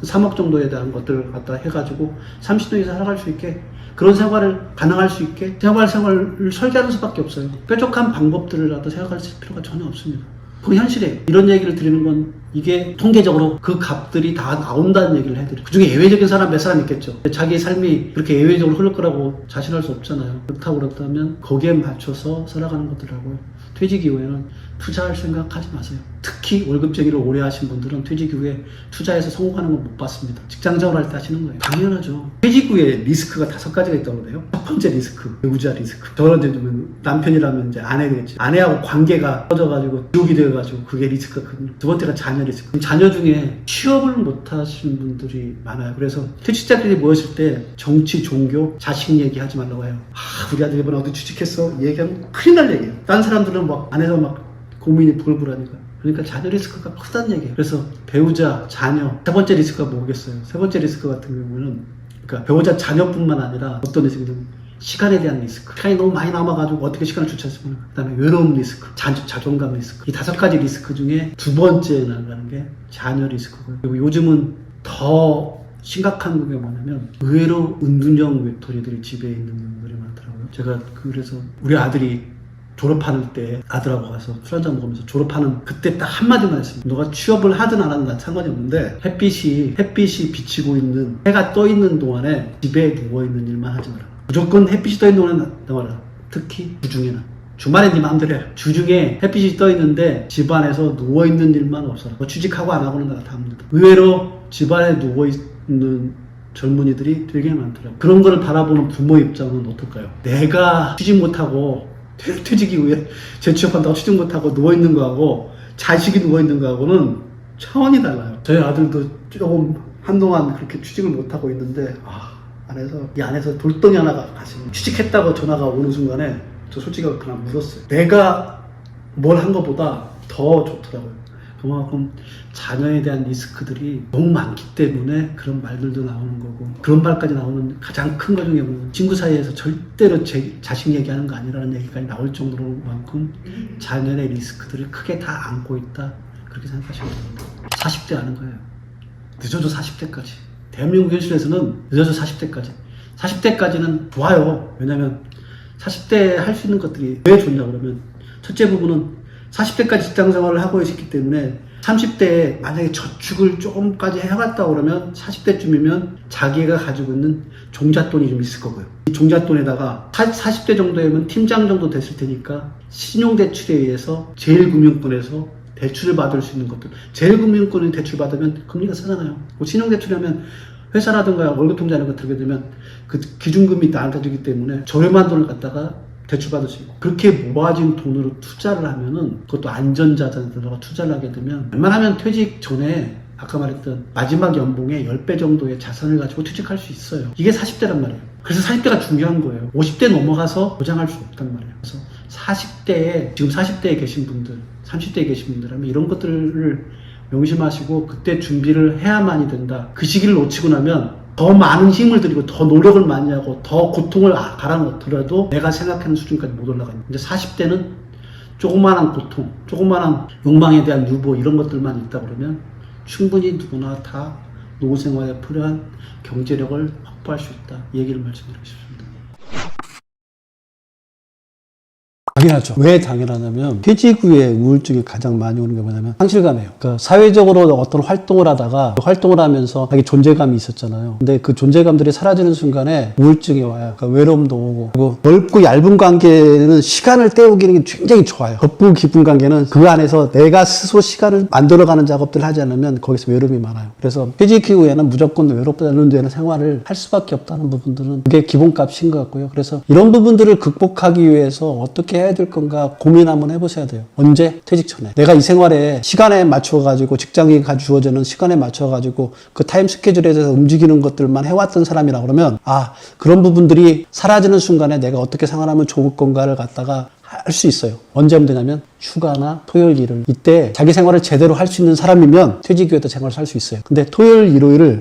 3억 정도에 대한 것들을 갖다 해가지고 30년 이상 살아갈 수 있게 그런 생활을 가능할 수 있게 생활을 설계하는 수밖에 없어요. 뾰족한 방법들을 갖다 생각할 필요가 전혀 없습니다. 그건 현실이에요. 이런 얘기를 드리는 건 이게 통계적으로 그 값들이 다 나온다는 얘기를 해드려요. 그중에 예외적인 사람 몇 사람 있겠죠. 자기 삶이 그렇게 예외적으로 흐를 거라고 자신할 수 없잖아요. 그렇다고 그렇다면 거기에 맞춰서 살아가는 것들하고요. 퇴직 이후에는 투자할 생각하지 마세요. 특히 월급쟁이를 오래 하신 분들은 퇴직 이후에 투자해서 성공하는 건 못 봤습니다. 직장생활 할 때 하시는 거예요. 당연하죠. 퇴직 후에 리스크가 5가지가 있다고 그래요. 첫 번째 리스크, 배우자 리스크. 저는 이제 남편이라면 이제 아내 되겠지. 아내하고 관계가 터져가지고 지옥이 되어가지고 그게 리스크가 큰. 두 번째가 자녀 리스크. 자녀 중에 취업을 못 하신 분들이 많아요. 그래서 퇴직자들이 모였을 때 정치, 종교, 자식 얘기하지 말라고 해요. 우리 아들 이번에 어디 취직했어? 얘기하면 큰일 날 얘기예요. 다른 사람들은 막 안에서 막 고민이 불불하니까. 그러니까 자녀 리스크가 크다는 얘기예요. 그래서 배우자, 자녀. 세 번째 리스크가 뭐겠어요? 세 번째 리스크 같은 경우는 그러니까 배우자, 자녀뿐만 아니라 어떤 리스크든 시간에 대한 리스크. 시간이 너무 많이 남아가지고 어떻게 시간을 주체했으면. 그 다음에 외로움 리스크, 자존감 리스크. 이 5가지 리스크 중에 두 번째에 나가는 게 자녀 리스크고요. 그리고 요즘은 더 심각한 게 뭐냐면 의외로 은둔형 외톨이들이 집에 있는 경우들이 많더라고요. 제가 그래서 우리 아들이 졸업하는 때 아들하고 가서 술 한잔 먹으면서 졸업하는 그때 딱 한마디만 했습니다. 너가 취업을 하든 안 하든 난 상관이 없는데 햇빛이 비치고 있는 해가 떠 있는 동안에 집에 누워있는 일만 하지 마라. 무조건 햇빛이 떠 있는 동안에 나와라. 특히 주중에는. 주말에 네 마음대로 해. 주중에 햇빛이 떠 있는데 집안에서 누워있는 일만 없어라. 뭐 취직하고 안 하고는 다 합니다. 의외로 집안에 누워있는 젊은이들이 되게 많더라고요. 그런 거를 바라보는 부모 입장은 어떨까요? 내가 취직 못하고 퇴직 이후에 재취업한다고 취직 못하고 누워있는 거하고 자식이 누워있는 거하고는 차원이 달라요. 저희 아들도 조금 한동안 그렇게 취직을 못하고 있는데 이 안에서 돌덩이 하나가 가시면 취직했다고 전화가 오는 순간에 저 솔직히 그냥 울었어요. 내가 뭘 한 것보다 더 좋더라고요. 그만큼 자녀에 대한 리스크들이 너무 많기 때문에 그런 말들도 나오는 거고, 그런 말까지 나오는 가장 큰 것 중에 뭐냐면 친구 사이에서 절대로 자식 얘기하는 거 아니라는 얘기까지 나올 정도로만큼 자녀의 리스크들을 크게 다 안고 있다, 그렇게 생각하시면 됩니다. 40대 아는 거예요. 늦어도 40대까지. 대한민국 현실에서는 늦어도 40대까지. 40대까지는 좋아요. 왜냐면 40대에 할 수 있는 것들이 왜 좋냐 그러면, 첫째 부분은 40대까지 직장생활을 하고 있기 때문에 30대에 만약에 저축을 조금까지 해갔다 그러면 40대쯤이면 자기가 가지고 있는 종잣돈이 좀 있을 거고요. 이 종잣돈에다가 40대 정도면 팀장 정도 됐을 테니까 신용대출에 의해서 제일금융권에서 대출을 받을 수 있는 것들. 제일금융권에 대출 받으면 금리가 싸잖아요. 신용대출하면 회사라든가 월급통장 이런 거 들게 되면 그 기준금이 낮아지기 때문에 저렴한 돈을 갖다가 대출받을 수 있고, 그렇게 모아진 돈으로 투자를 하면은, 그것도 안전자산에다가 투자를 하게 되면 웬만하면 퇴직 전에 아까 말했던 마지막 연봉의 10배 정도의 자산을 가지고 퇴직할 수 있어요. 이게 40대란 말이에요. 그래서 40대가 중요한 거예요. 50대 넘어가서 보장할 수 없단 말이에요. 그래서 40대에, 지금 40대에 계신 분들, 30대에 계신 분들하면 이런 것들을 명심하시고 그때 준비를 해야만이 된다. 그 시기를 놓치고 나면 더 많은 힘을 들이고 더 노력을 많이 하고 더 고통을 갈아넣더라도 내가 생각하는 수준까지 못 올라가는. 이제 40대는 조그마한 고통, 조그마한 욕망에 대한 유보 이런 것들만 있다 그러면 충분히 누구나 다 노후 생활에 필요한 경제력을 확보할 수 있다. 이 얘기를 말씀드리고 싶습니다. 당연하죠. 왜 당연하냐면 퇴직 후에 우울증이 가장 많이 오는 게 뭐냐면 상실감이에요. 그러니까 사회적으로 어떤 활동을 하다가 활동을 하면서 자기 존재감이 있었잖아요. 근데 그 존재감들이 사라지는 순간에 우울증이 와요. 그러니까 외로움도 오고, 그리고 넓고 얇은 관계는 시간을 때우기는 굉장히 좋아요. 좁고 깊은 관계는 그 안에서 내가 스스로 시간을 만들어가는 작업들을 하지 않으면 거기서 외로움이 많아요. 그래서 퇴직 이후에는 무조건 외롭다는 데는 생활을 할 수밖에 없다는 부분들은 그게 기본값인 것 같고요. 그래서 이런 부분들을 극복하기 위해서 어떻게 해야 될 건가 고민 한번 해보셔야 돼요. 언제? 퇴직 전에. 내가 이 생활에 시간에 맞춰가지고 직장이 주어지는 시간에 맞춰가지고 그 타임 스케줄에 대해서 움직이는 것들만 해왔던 사람이라 그러면 그런 부분들이 사라지는 순간에 내가 어떻게 생활하면 좋을 건가를 갖다가 할 수 있어요. 언제 하면 되냐면 휴가나 토요일 일요일 이때 자기 생활을 제대로 할 수 있는 사람이면 퇴직 후에도 생활을 할 수 있어요. 근데 토요일 일요일을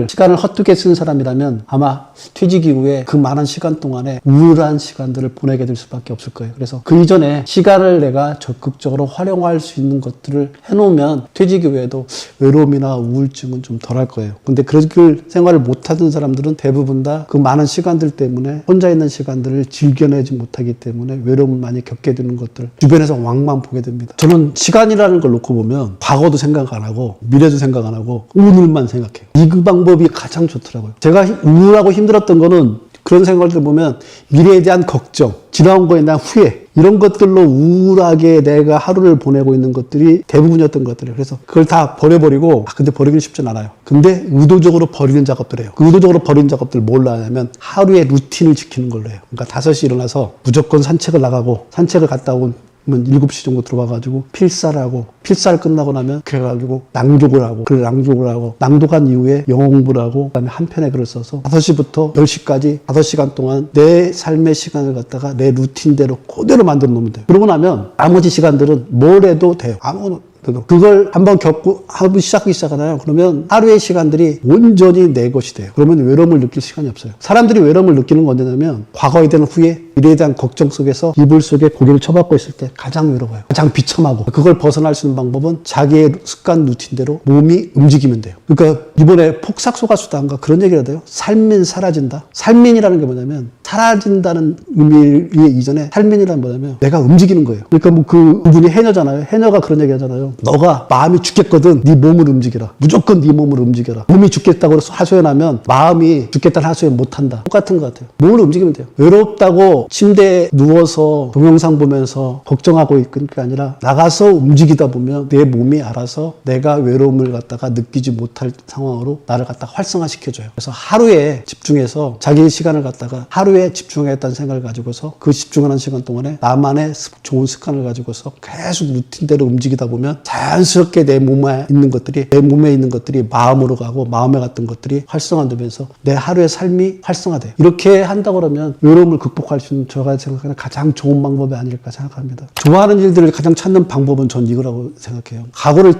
시간을 헛되게 쓰는 사람이라면 아마 퇴직 이후에 그 많은 시간 동안에 우울한 시간들을 보내게 될 수밖에 없을 거예요. 그래서 그 이전에 시간을 내가 적극적으로 활용할 수 있는 것들을 해놓으면 퇴직 이후에도 외로움이나 우울증은 좀 덜할 거예요. 근데 그런 생활을 못하던 사람들은 대부분 다 그 많은 시간들 때문에 혼자 있는 시간들을 즐겨내지 못하기 때문에 외로움을 많이 겪게 되는 것들, 주변에서 왕만 과거만 보게 됩니다. 저는 시간이라는 걸 놓고 보면 과거도 생각 안 하고 미래도 생각 안 하고 오늘만 생각해요. 이 방법이 가장 좋더라고요. 제가 우울하고 힘들었던 거는 그런 생각을 보면 미래에 대한 걱정, 지나온 거에 대한 후회, 이런 것들로 우울하게 내가 하루를 보내고 있는 것들이 대부분이었던 것 같아요. 그래서 그걸 다 버려버리고, 근데 버리기는 쉽진 않아요. 근데 의도적으로 버리는 작업들 해요. 그 의도적으로 버리는 작업들 뭘로 하냐면 하루의 루틴을 지키는 걸로 해요. 그러니까 5시 일어나서 무조건 산책을 나가고, 산책을 갔다 오면 7시 정도 들어와가지고 필사를 하고, 필사를 끝나고 나면 그래가지고 낭독을 하고, 글 낭독을 하고, 낭독한 이후에 영어 공부를 하고, 그 다음에 한 편의 글을 써서 5시부터 10시까지 5시간 동안 내 삶의 시간을 갖다가 내 루틴대로 그대로 만들어 놓으면 돼요. 그러고 나면 나머지 시간들은 뭘 해도 돼요. 아무거나. 그걸 한번 겪고 하기 시작하잖아요. 그러면 하루의 시간들이 온전히 내 것이 돼요. 그러면 외로움을 느낄 시간이 없어요. 사람들이 외로움을 느끼는 건 언제냐면 과거에 대한 후회, 미래에 대한 걱정 속에서 이불 속에 고개를 쳐박고 있을 때 가장 외로워요. 가장 비참하고. 그걸 벗어날 수 있는 방법은 자기의 습관 루틴대로 몸이 움직이면 돼요. 그러니까 이번에 폭삭소가수다인가 그런 얘기를 해요. 살민 사라진다. 살민이라는 게 뭐냐면 사라진다는 의미 이전에 살민이란 뭐냐면 내가 움직이는 거예요. 그러니까 뭐 그분이 해녀잖아요. 해녀가 그런 얘기 하잖아요. 너가 마음이 죽겠거든 네 몸을 움직여라. 무조건 네 몸을 움직여라. 몸이 죽겠다고 해서 하소연하면 마음이 죽겠다는 하소연 못한다. 똑같은 것 같아요. 몸을 움직이면 돼요. 외롭다고 침대에 누워서 동영상 보면서 걱정하고 있는 게 아니라 나가서 움직이다 보면 내 몸이 알아서 내가 외로움을 갖다가 느끼지 못할 상황으로 나를 갖다가 활성화시켜줘요. 그래서 하루에 집중해서 자기의 시간을 갖다가 하루에 집중하겠다는 생각을 가지고서 그 집중하는 시간 동안에 나만의 좋은 습관을 가지고서 계속 루틴대로 움직이다 보면 자연스럽게 내 몸에 있는 것들이 마음으로 가고 마음에 갔던 것들이 활성화되면서 내 하루의 삶이 활성화돼요. 이렇게 한다 그러면 외로움을 극복할 수 있는 제가 생각하는 가장 좋은 방법이 아닐까 생각합니다. 좋아하는 일들을 가장 찾는 방법은 전 이거라고 생각해요. 과거를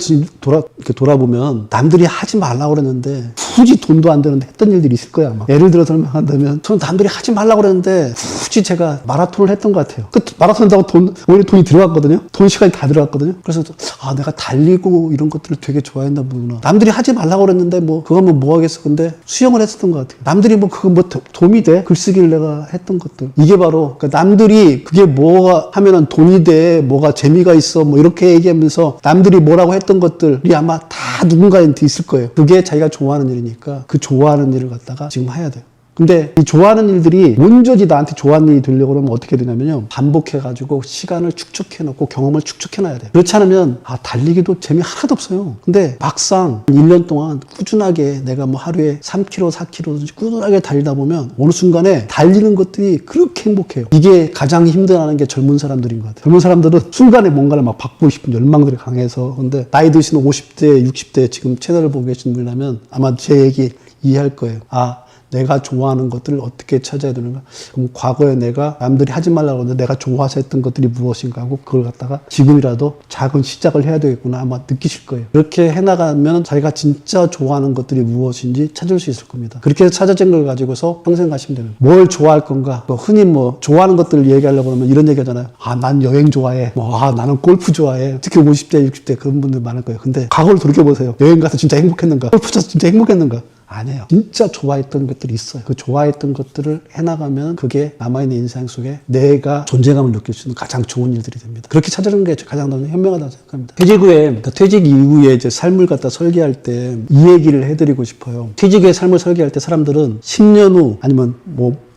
이렇게 돌아보면 남들이 하지 말라고 그랬는데 굳이 돈도 안 되는데 했던 일들이 있을 거야 아마. 예를 들어 설명한다면 저는 남들이 하지 말라고 그랬는데 굳이 제가 마라톤을 했던 것 같아요. 그 마라톤 한다고 오히려 돈이 들어갔거든요. 돈 시간이 다 들어갔거든요. 그래서 내가 달리고 이런 것들을 되게 좋아했나 보구나. 남들이 하지 말라고 그랬는데 그거면 뭐 하겠어. 근데 수영을 했었던 것 같아요. 남들이 그거 도움이 돼? 글쓰기를 내가 했던 것들. 이게 바로 그러니까 남들이 그게 뭐가 하면은 돈이 돼, 뭐가 재미가 있어, 이렇게 얘기하면서 남들이 뭐라고 했던 것들이 아마 다 누군가한테 있을 거예요. 그게 자기가 좋아하는 일이니까 그 좋아하는 일을 갖다가 지금 해야 돼요. 근데 이 좋아하는 일들이 온전히 나한테 좋아하는 일이 되려고 그러면 어떻게 되냐면요. 반복해가지고 시간을 축적해놓고 경험을 축적해놔야 돼요. 그렇지 않으면 달리기도 재미 하나도 없어요. 근데 막상 1년 동안 꾸준하게 내가 하루에 3km, 4km 꾸준하게 달리다 보면 어느 순간에 달리는 것들이 그렇게 행복해요. 이게 가장 힘들어하는 게 젊은 사람들인 것 같아요. 젊은 사람들은 순간에 뭔가를 바꾸고 싶은 열망들이 강해서 근데 나이 드시는 50대, 60대 지금 채널을 보고 계신 분이라면 아마 제 얘기 이해할 거예요. 내가 좋아하는 것들을 어떻게 찾아야 되는가? 그럼 과거에 내가 남들이 하지 말라고 하는데 내가 좋아서 했던 것들이 무엇인가 하고 그걸 갖다가 지금이라도 작은 시작을 해야 되겠구나 아마 느끼실 거예요. 그렇게 해나가면 자기가 진짜 좋아하는 것들이 무엇인지 찾을 수 있을 겁니다. 그렇게 해서 찾아진 걸 가지고서 평생 가시면 되는 거예요. 뭘 좋아할 건가? 흔히 좋아하는 것들을 얘기하려고 하면 이런 얘기 하잖아요. 난 여행 좋아해. 나는 골프 좋아해. 특히 50대, 60대 그런 분들 많을 거예요. 근데 과거를 돌이켜보세요. 여행 가서 진짜 행복했는가? 골프 쳐서 진짜 행복했는가? 아니에요. 진짜 좋아했던 것들이 있어요. 그 좋아했던 것들을 해나가면 그게 남아있는 인생 속에 내가 존재감을 느낄 수 있는 가장 좋은 일들이 됩니다. 그렇게 찾아주는 게 가장 현명하다고 생각합니다. 퇴직 이후에 이제 삶을 갖다 설계할 때 이 얘기를 해드리고 싶어요. 퇴직 후에 삶을 설계할 때 사람들은 10년 후 아니면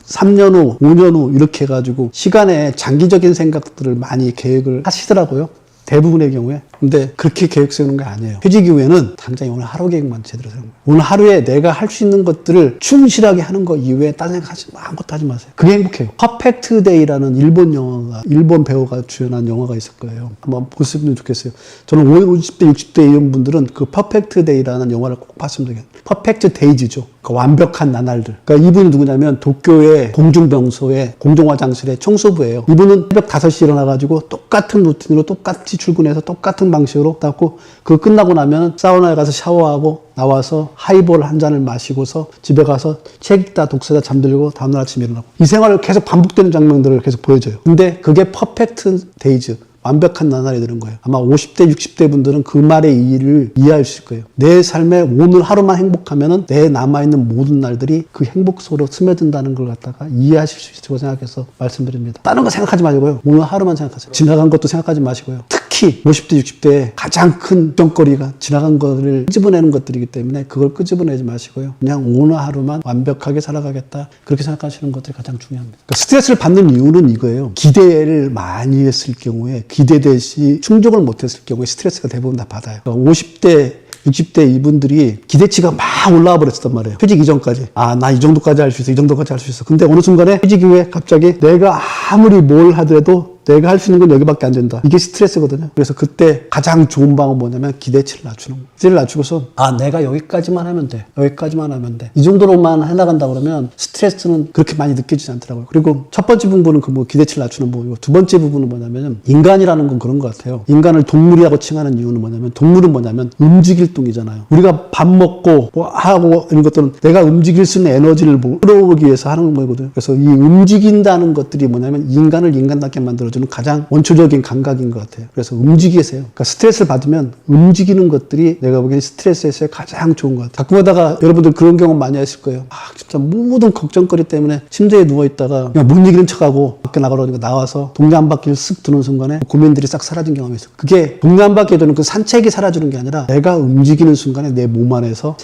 3년 후, 5년 후 이렇게 해가지고 시간에 장기적인 생각들을 많이 계획을 하시더라고요. 대부분의 경우에. 근데 그렇게 계획 세우는 게 아니에요. 퇴직 이후에는 당장 오늘 하루 계획만 제대로 세우는 거예요. 오늘 하루에 내가 할 수 있는 것들을 충실하게 하는 거 이외에 다른 생각 아무것도 하지 마세요. 그게 행복해요. 퍼펙트 데이라는 일본 배우가 주연한 영화가 있을 거예요. 한번 보시면 좋겠어요. 저는 50대, 60대 이런 분들은 그 퍼펙트 데이라는 영화를 꼭 봤으면 좋겠어요. 퍼펙트 데이즈죠. 그 완벽한 나날들. 그러니까 이분이 누구냐면 도쿄의 공중병소의 공중화장실의 청소부예요. 이분은 새벽 5시 일어나가지고 똑같은 루틴으로 똑같이 출근해서 똑같은 방식으로 닦고 그거 끝나고 나면 사우나에 가서 샤워하고 나와서 하이볼 한 잔을 마시고서 집에 가서 책 읽다 독서다 잠들고 다음날 아침에 일어나고 이 생활을 계속 반복되는 장면들을 계속 보여줘요. 근데 그게 퍼펙트 데이즈 완벽한 나날이 되는 거예요. 아마 50대, 60대 분들은 그 말의 이의를 이해할 수 있을 거예요. 내 삶에 오늘 하루만 행복하면은 내 남아있는 모든 날들이 그 행복 속으로 스며든다는 걸 갖다가 이해하실 수 있을 거라고 생각해서 말씀드립니다. 다른 거 생각하지 마시고요. 오늘 하루만 생각하세요. 지나간 것도 생각하지 마시고요. 특히 50대, 60대의 가장 큰 걱정거리가 지나간 거를 끄집어내는 것들이기 때문에 그걸 끄집어내지 마시고요. 그냥 오늘 하루만 완벽하게 살아가겠다. 그렇게 생각하시는 것들이 가장 중요합니다. 그러니까 스트레스를 받는 이유는 이거예요. 기대를 많이 했을 경우에 기대듯이 충족을 못했을 경우에 스트레스가 대부분 다 받아요. 그러니까 50대 60대 이분들이 기대치가 막 올라와 버렸단 말이에요. 퇴직 이전까지. 아, 나 이 정도까지 할 수 있어. 이 정도까지 할 수 있어. 근데 어느 순간에 퇴직 이후에 갑자기 내가 아무리 뭘 하더라도 내가 할 수 있는 건 여기밖에 안 된다. 이게 스트레스거든요. 그래서 그때 가장 좋은 방법은 뭐냐면 기대치를 낮추는 거예요. 기대를 낮추고서 아, 내가 여기까지만 하면 돼. 여기까지만 하면 돼. 이 정도로만 해나간다 그러면 스트레스는 그렇게 많이 느껴지지 않더라고요. 그리고 첫 번째 부분은 그 뭐 기대치를 낮추는 부분이고 두 번째 부분은 뭐냐면 인간이라는 건 그런 것 같아요. 인간을 동물이라고 칭하는 이유는 뭐냐면 동물은 뭐냐면 움직일 동이잖아요. 우리가 밥 먹고 뭐 하고 이런 것들은 내가 움직일 수 있는 에너지를 끌어오기 위해서 하는 거거든요. 그래서 이 움직인다는 것들이 뭐냐면 인간을 인간답게 만들어 주는 가장 원초적인 감각인 것 같아요. 그래서 움직이세요. 그러니까 스트레스를 받으면 움직이는 것들이 내가 보기엔 스트레스에서 가장 좋은 것 같아요. 가끔 하다가 여러분들 그런 경험 많이 했을 거예요. 아, 진짜 모든 걱정거리 때문에 침대에 누워있다가 그냥 못 이기는 척하고 밖에 나가려니까 나와서 동네 한 바퀴를 쓱 도는 순간에 고민들이 싹 사라진 경험이 있어요. 그게 동네 한 바퀴 도는 그 산책이 사라지는 게 아니라 내가 움직이는 순간에 내 몸 안에서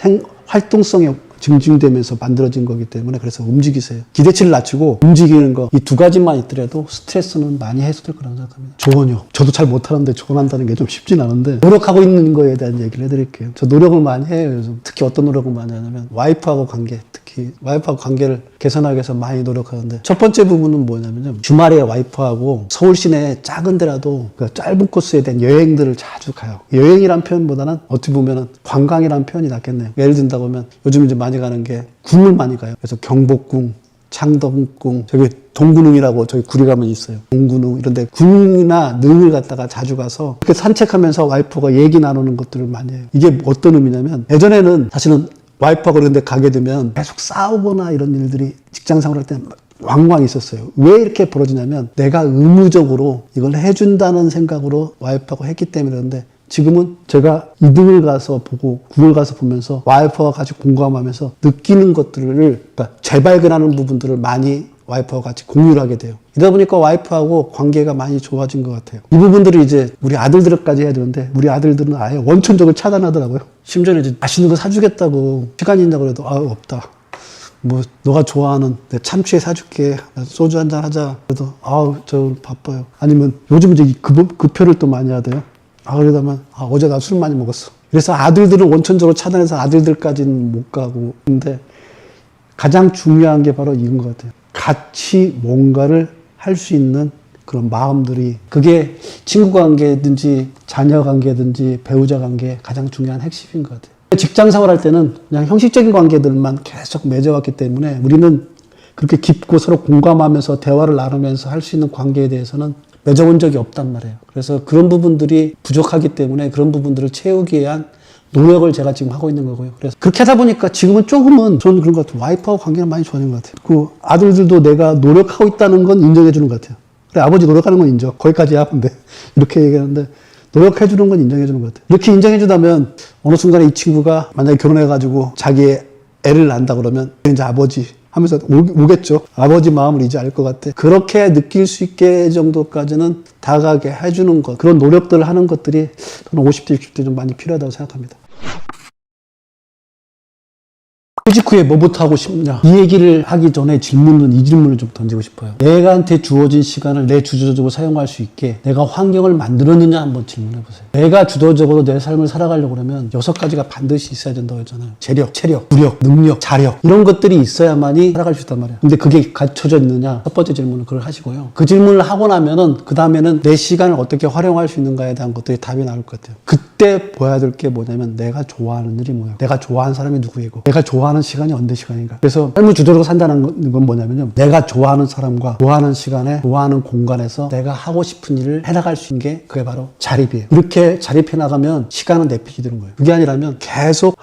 활동성이 증진되면서 만들어진 거기 때문에 그래서 움직이세요. 기대치를 낮추고 움직이는 거 이 두 가지만 있더라도 스트레스는 많이 해소될 거라고 생각합니다. 조언요. 저도 잘 못하는데 조언한다는 게 좀 쉽진 않은데 노력하고 있는 거에 대한 얘기를 해드릴게요. 저 노력을 많이 해요. 요즘. 특히 어떤 노력을 많이 하냐면 와이프하고 관계, 특히 와이프하고 관계를 개선하기 위해서 많이 노력하는데 첫 번째 부분은 뭐냐면요. 주말에 와이프하고 서울 시내 작은 데라도 그 짧은 코스에 대한 여행들을 자주 가요. 여행이란 표현보다는 어떻게 보면은 관광이란 표현이 낫겠네요. 예를 든다고 하면 요즘 이제 많이 가는 게 궁을 많이 가요. 그래서 경복궁, 창덕궁, 저기 동구릉이라고 저기 구리 가면 있어요. 동구릉 이런데 궁이나 능을 갖다가 자주 가서 이렇게 산책하면서 와이프가 얘기 나누는 것들을 많이 해요. 이게 어떤 의미냐면 예전에는 사실은 와이프하고 그런 데 가게 되면 계속 싸우거나 이런 일들이 직장 생활할 때는 왕왕 있었어요. 왜 이렇게 벌어지냐면 내가 의무적으로 이걸 해준다는 생각으로 와이프하고 했기 때문에 그런데 지금은 제가 2등을 가서 보고 9을 가서 보면서 와이프와 같이 공감하면서 느끼는 것들을 그러니까 재발견하는 부분들을 많이 와이프와 같이 공유를 하게 돼요. 이러다 보니까 와이프하고 관계가 많이 좋아진 것 같아요. 이 부분들을 이제 우리 아들들까지 해야 되는데 우리 아들들은 아예 원천적으로 차단하더라고요. 심지어는 이제 맛있는 거 사주겠다고 시간이 있냐고 그래도 없다. 뭐 너가 좋아하는 내 참치에 사줄게. 소주 한잔 하자. 그래도 저 바빠요. 아니면 요즘 이제 그 표를 또 많이 하대요. 그러다만 어제 나 술 많이 먹었어. 그래서 아들들은 원천적으로 차단해서 아들들까지는 못 가고 근데 가장 중요한 게 바로 이건 것 같아요. 같이 뭔가를 할 수 있는 그런 마음들이 그게 친구 관계든지 자녀 관계든지 배우자 관계 가장 중요한 핵심인 것 같아요. 직장 생활할 때는 그냥 형식적인 관계들만 계속 맺어왔기 때문에 우리는 그렇게 깊고 서로 공감하면서 대화를 나누면서 할 수 있는 관계에 대해서는 맺어본 적이 없단 말이에요. 그래서 그런 부분들이 부족하기 때문에 그런 부분들을 채우기 위한 노력을 제가 지금 하고 있는 거고요. 그래서 그렇게 하다 보니까 지금은 조금은 저는 그런 것 같아요. 와이프하고 관계는 많이 좋아진 것 같아요. 그 아들들도 내가 노력하고 있다는 건 인정해 주는 것 같아요. 그래, 아버지 노력하는 건 인정. 거기까지 하면 돼. 이렇게 얘기하는데 노력해 주는 건 인정해 주는 것 같아요. 이렇게 인정해 주다면 어느 순간에 이 친구가 만약에 결혼해가지고 자기 애를 낳는다 그러면 이제 아버지 하면서 오겠죠. 아버지 마음을 이제 알 것 같아. 그렇게 느낄 수 있게 정도까지는 다가게 해주는 것, 그런 노력들을 하는 것들이 저는 50대, 60대 좀 많이 필요하다고 생각합니다. 퇴직 후에 뭐부터 하고 싶냐? 이 얘기를 하기 전에 이 질문을 좀 던지고 싶어요. 내가한테 주어진 시간을 내 주도적으로 사용할 수 있게 내가 환경을 만들었느냐 한번 질문해 보세요. 내가 주도적으로 내 삶을 살아가려고 그러면 6가지가 반드시 있어야 된다고 했잖아요. 재력, 체력, 구력, 능력, 자력 이런 것들이 있어야만이 살아갈 수 있단 말이에요. 근데 그게 갖춰져 있느냐? 첫 번째 질문은 그걸 하시고요. 그 질문을 하고 나면은 그 다음에는 내 시간을 어떻게 활용할 수 있는가에 대한 것들이 답이 나올 것 같아요. 그때 보여야 될 게 뭐냐면 내가 좋아하는 일이 뭐야? 내가 좋아하는 사람이 누구이고 내가 좋아하는 시간이 언제 시간인가? 그래서 삶을 주도적으로 산다는 건 뭐냐면요. 내가 좋아하는 사람과 좋아하는 시간에 좋아하는 공간에서 내가 하고 싶은 일을 해나갈 수 있는 게 그게 바로 자립이에요. 이렇게 자립해 나가면 시간은 내피게 되는 거예요. 그게 아니라면 계속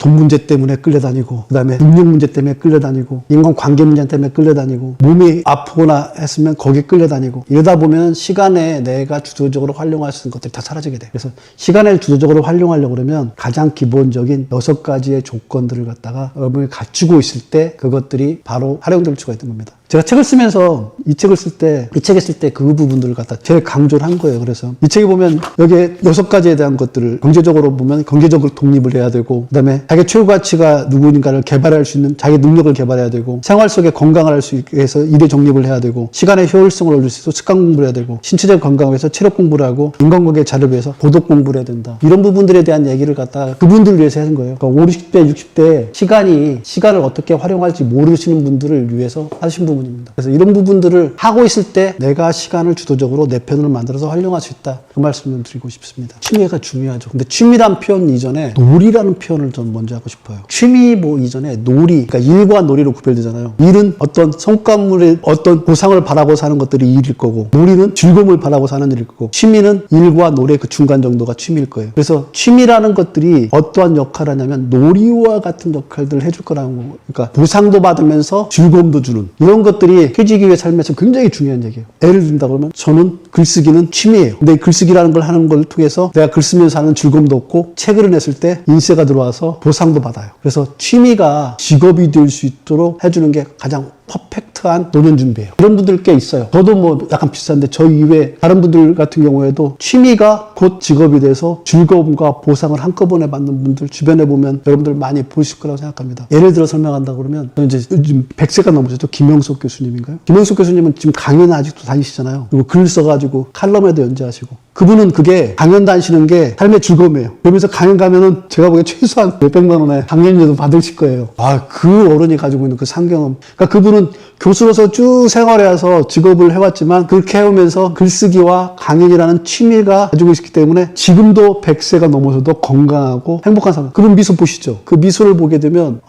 돈 문제 때문에 끌려다니고, 그 다음에 능력 문제 때문에 끌려다니고, 인간관계 문제 때문에 끌려다니고, 몸이 아프거나 했으면 거기에 끌려다니고, 이러다 보면 시간에 내가 주도적으로 활용할 수 있는 것들이 다 사라지게 돼. 그래서 시간을 주도적으로 활용하려고 그러면 가장 기본적인 6가지의 조건들을 갖다가 여러분이 갖추고 있을 때 그것들이 바로 활용될 수가 있는 겁니다. 제가 책을 쓰면서 이 책을 쓸 때, 이 책에 쓸 때 그 부분들을 갖다 제일 강조를 한 거예요. 그래서 이 책에 보면 여기에 6가지에 대한 것들을 경제적으로 보면 경제적으로 독립을 해야 되고, 그 다음에 자기 최고 가치가 누구인가를 개발할 수 있는 자기 능력을 개발해야 되고, 생활 속에 건강을 할 수 있게 해서 일의 정립을 해야 되고, 시간의 효율성을 올릴 수 있어서 습관 공부를 해야 되고, 신체적 건강을 위해서 체력 공부를 하고, 인간관계 자료를 위해서 도덕 공부를 해야 된다. 이런 부분들에 대한 얘기를 갖다가 그분들을 위해서 하는 거예요. 그러니까 50대, 60대 시간을 어떻게 활용할지 모르시는 분들을 위해서 하신 부분. 그래서 이런 부분들을 하고 있을 때 내가 시간을 주도적으로 내 편으로 만들어서 활용할 수 있다. 그 말씀을 드리고 싶습니다. 취미가 중요하죠. 근데 취미란 표현 이전에 놀이라는 표현을 좀 먼저 하고 싶어요. 취미 뭐 이전에 놀이, 그러니까 일과 놀이로 구별되잖아요. 일은 어떤 성과물의 어떤 보상을 바라고 사는 것들이 일일 거고, 놀이는 즐거움을 바라고 사는 일일 거고, 취미는 일과 놀이의 그 중간 정도가 취미일 거예요. 그래서 취미라는 것들이 어떠한 역할을 하냐면 놀이와 같은 역할들을 해줄 거라는 거. 그러니까 보상도 받으면서 즐거움도 주는 이런 것들이 퇴직이후의 삶에서 굉장히 중요한 얘기예요. 예를 든다 그러면 저는 글쓰기는 취미예요. 근데 글쓰기라는 걸 하는 걸 통해서 내가 글 쓰면서 하는 즐거움도 얻고, 책을 냈을 때 인세가 들어와서 보상도 받아요. 그래서 취미가 직업이 될 수 있도록 해주는 게 가장 퍼펙트한 노년 준비예요. 이런 분들 꽤 있어요. 저도 뭐 약간 비슷한데 저 이외에 다른 분들 같은 경우에도 취미가 곧 직업이 돼서 즐거움과 보상을 한꺼번에 받는 분들 주변에 보면 여러분들 많이 보실 거라고 생각합니다. 예를 들어 설명한다 그러면 이제 요즘 100세가 넘으셨죠. 김영석 교수님인가요? 김영석 교수님은 지금 강연 아직도 다니시잖아요. 그리고 글 써가지고 칼럼에도 연재하시고, 그분은 그게 강연 다니시는 게 삶의 즐거움이에요. 그러면서 강연 가면은 제가 보기에 최소한 몇백만 원의 강연료도 받으실 거예요. 그 어른이 가지고 있는 그 상경험. 그러니까 그분은 교수로서 쭉 생활해와서 직업을 해왔지만 그렇게 해오면서 글쓰기와 강연이라는 취미가 가지고 있기 때문에 지금도 100세가 넘어서도 건강하고 행복한 사람. 그분 미소 보시죠. 그 미소를 보게 되면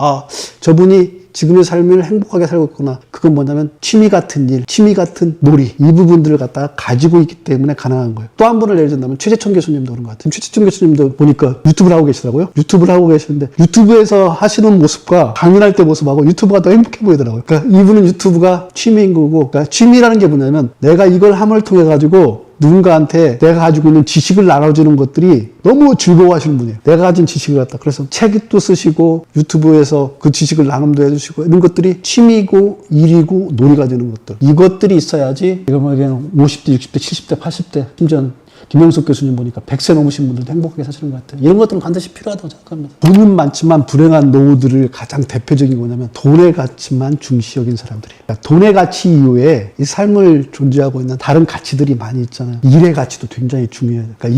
저분이 지금의 삶을 행복하게 살고 있구나. 그건 뭐냐면 취미 같은 일, 취미 같은 놀이, 이 부분들을 갖다가 가지고 있기 때문에 가능한 거예요. 또 한 분을 예를 든다면 최재천 교수님도 그런 것 같아요. 최재천 교수님도 보니까 유튜브를 하고 계시더라고요. 유튜브를 하고 계시는데 유튜브에서 하시는 모습과 강연할 때 모습하고 유튜브가 더 행복해 보이더라고요. 그러니까 이분은 유튜브가 취미인 거고, 그러니까 취미라는 게 뭐냐면 내가 이걸 함을 통해 가지고 누군가한테 내가 가지고 있는 지식을 나눠주는 것들이 너무 즐거워하시는 분이에요. 내가 가진 지식을 갖다. 그래서 책도 쓰시고 유튜브에서 그 지식을 나눔도 해주시고, 이런 것들이 취미고 일이고 놀이가 되는 것들. 이것들이 있어야지 이거 뭐 그냥 50대, 60대, 70대, 80대, 심지어는 김영석 교수님 보니까 100세 넘으신 분들도 행복하게 사시는 것 같아요. 이런 것들은 반드시 필요하다고 생각합니다. 돈은 많지만 불행한 노후들을 가장 대표적인 거냐면 돈의 가치만 중시 여긴 사람들이에요. 그러니까 돈의 가치 이후에 이 삶을 존재하고 있는 다른 가치들이 많이 있잖아요. 일의 가치도 굉장히 중요해요. 그러니까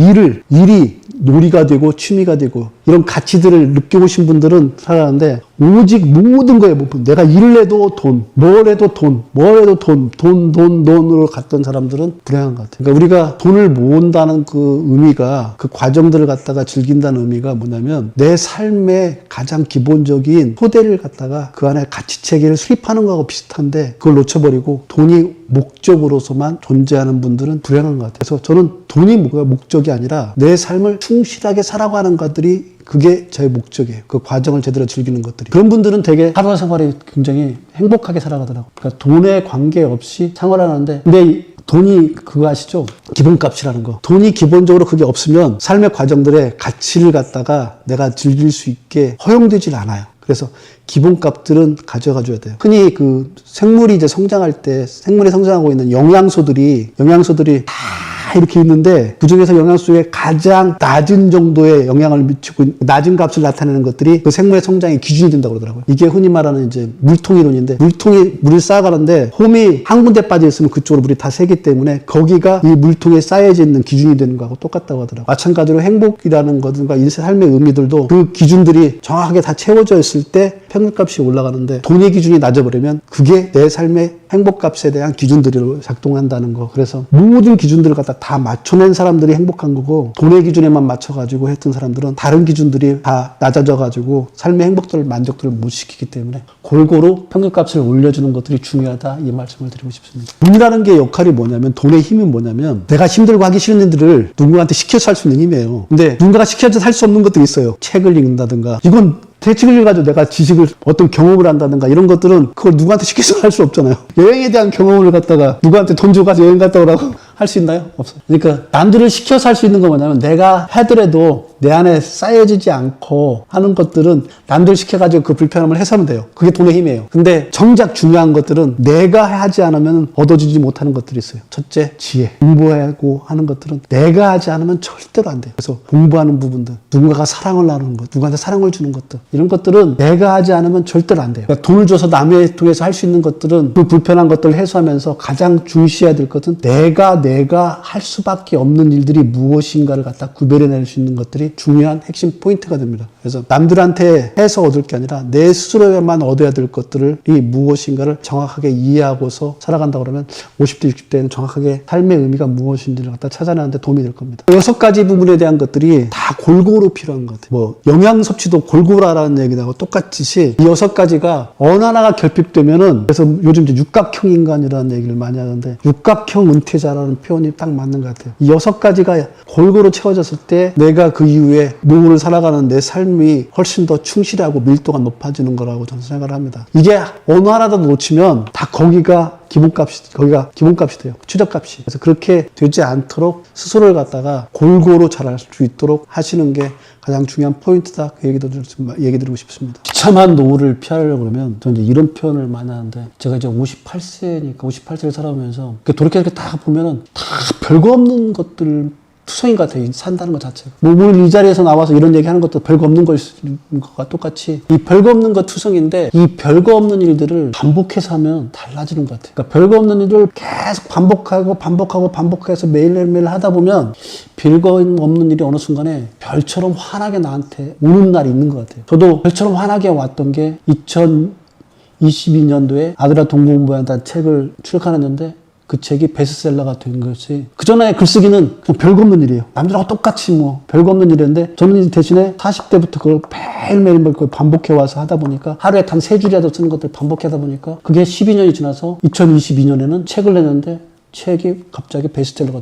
일이 놀이가 되고 취미가 되고 이런 가치들을 느껴보신 분들은 살아가는데, 오직 모든 거에 내가 일을 해도 돈, 뭘 해도 돈으로 갔던 사람들은 불행한 것 같아요. 그러니까 우리가 돈을 모은다는 그 의미가, 그 과정들을 갖다가 즐긴다는 의미가 뭐냐면 내 삶의 가장 기본적인 토대를 갖다가 그 안에 가치체계를 수립하는 거하고 비슷한데, 그걸 놓쳐버리고 돈이 목적으로서만 존재하는 분들은 불행한 것 같아요. 그래서 저는 돈이 목적이 아니라 내 삶을 충실하게 살아가는 것들이 그게 제 목적이에요. 그 과정을 제대로 즐기는 것들이. 그런 분들은 되게 하루 생활이 굉장히 행복하게 살아가더라고요. 그러니까 돈에 관계없이 생활하는데, 근데 돈이 그거 아시죠? 기본값이라는 거. 돈이 기본적으로 그게 없으면 삶의 과정들의 가치를 갖다가 내가 즐길 수 있게 허용되질 않아요. 그래서 기본값들은 가져가줘야 돼요. 흔히 그 생물이 이제 성장할 때 생물이 성장하고 있는 영양소들이 다 이렇게 있는데, 그 중에서 영양소에 가장 낮은 정도의 영향을 미치고 낮은 값을 나타내는 것들이 그 생물의 성장의 기준이 된다고 그러더라고요. 이게 흔히 말하는 이제 물통이론인데, 물을 쌓아가는데 홈이 한 군데 빠져 있으면 그쪽으로 물이 다 새기 때문에 거기가 이 물통에 쌓여져 있는 기준이 되는 거하고 똑같다고 하더라고요. 마찬가지로 행복이라는 것과 인생 삶의 의미들도 그 기준들이 정확하게 다 채워져 있을 때 평균값이 올라가는데, 돈의 기준이 낮아버리면 그게 내 삶의 행복값에 대한 기준들로 작동한다는 거. 그래서 모든 기준들을 갖다 다 맞춰낸 사람들이 행복한 거고, 돈의 기준에만 맞춰가지고 했던 사람들은 다른 기준들이 다 낮아져가지고 삶의 행복들을, 만족들을 못 시키기 때문에 골고루 평균값을 올려주는 것들이 중요하다, 이 말씀을 드리고 싶습니다. 돈이라는 게 역할이 뭐냐면, 돈의 힘은 뭐냐면 내가 힘들고 하기 싫은 일들을 누군가한테 시켜서 할 수 있는 힘이에요. 근데 누군가가 시켜서 할 수 없는 것들이 있어요. 책을 읽는다든가. 이건 대책을 가지고 내가 지식을 어떤 경험을 한다든가 이런 것들은 그걸 누구한테 시켜서 할 수 없잖아요. 여행에 대한 경험을 갖다가 누구한테 돈 주고 가서 여행 갔다 오라고 할 수 있나요? 없어요. 그러니까 남들을 시켜서 할 수 있는 건 뭐냐면 내가 하더라도 내 안에 쌓여지지 않고 하는 것들은 남들 시켜가지고 그 불편함을 해소하면 돼요. 그게 돈의 힘이에요. 근데 정작 중요한 것들은 내가 하지 않으면 얻어지지 못하는 것들이 있어요. 첫째, 지혜. 공부하고 하는 것들은 내가 하지 않으면 절대로 안 돼요. 그래서 공부하는 부분들, 누군가가 사랑을 나누는 것, 누구한테 사랑을 주는 것들, 이런 것들은 내가 하지 않으면 절대로 안 돼요. 그러니까 돈을 줘서 남의 통해서 할 수 있는 것들은 그 불편한 것들을 해소하면서 가장 중시해야 될 것은 내가 할 수밖에 없는 일들이 무엇인가를 갖다 구별해낼 수 있는 것들이 중요한 핵심 포인트가 됩니다. 그래서 남들한테 해서 얻을 게 아니라 내 스스로에만 얻어야 될 것들을 이 무엇인가를 정확하게 이해하고서 살아간다 그러면 50대, 60대에는 정확하게 삶의 의미가 무엇인지를 갖다 찾아내는데 도움이 될 겁니다. 6가지 부분에 대한 것들이 다 골고루 필요한 것 같아요. 뭐 영양 섭취도 골고루 하라는 얘기하고 똑같이 이 6가지가 어느 하나가 결핍되면은 그래서 요즘 이제 육각형 인간이라는 얘기를 많이 하는데 육각형 은퇴자라는 표현이 딱 맞는 것 같아요. 이 6가지가 골고루 채워졌을 때 내가 그 이후에 노후를 살아가는 내 삶이 훨씬 더 충실하고 밀도가 높아지는 거라고 저는 생각을 합니다. 이게 어느 하나라도 놓치면 다 거기가 기본값이 돼요. 최저값이. 그래서 그렇게 되지 않도록 스스로를 갖다가 골고루 잘할 수 있도록 하시는 게 가장 중요한 포인트다. 그 얘기도 좀 얘기 드리고 싶습니다. 비참한 노후를 피하려고 그러면 저는 이제 이런 표현을 많이 하는데 제가 이제 58세니까 58세를 살아오면서 돌이켜 이렇게 다 보면은 다 별거 없는 것들 투성인 것 같아요. 산다는 것 자체가. 오늘 이 자리에서 나와서 이런 얘기 하는 것도 별거 없는 것과 똑같이 이 별거 없는 것 투성인데 이 별거 없는 일들을 반복해서 하면 달라지는 것 같아요. 그러니까 별거 없는 일을 계속 반복해서 매일매일 하다 보면 별거 없는 일이 어느 순간에 별처럼 환하게 나한테 오는 날이 있는 것 같아요. 저도 별처럼 환하게 왔던 게 2022년도에 아들아 동공부양단 책을 출간했는데 그 책이 베스트셀러가 된 것이 그전에 글쓰기는 별거 없는 일이에요. 남들하고 똑같이 뭐 별거 없는 일이었는데 저는 대신에 40대부터 그걸 매일매일 그걸 반복해와서 하다 보니까 하루에 단 3줄이라도 쓰는 것들 반복하다 보니까 그게 12년이 지나서 2022년에는 책을 냈는데 책이 갑자기 베스트셀러가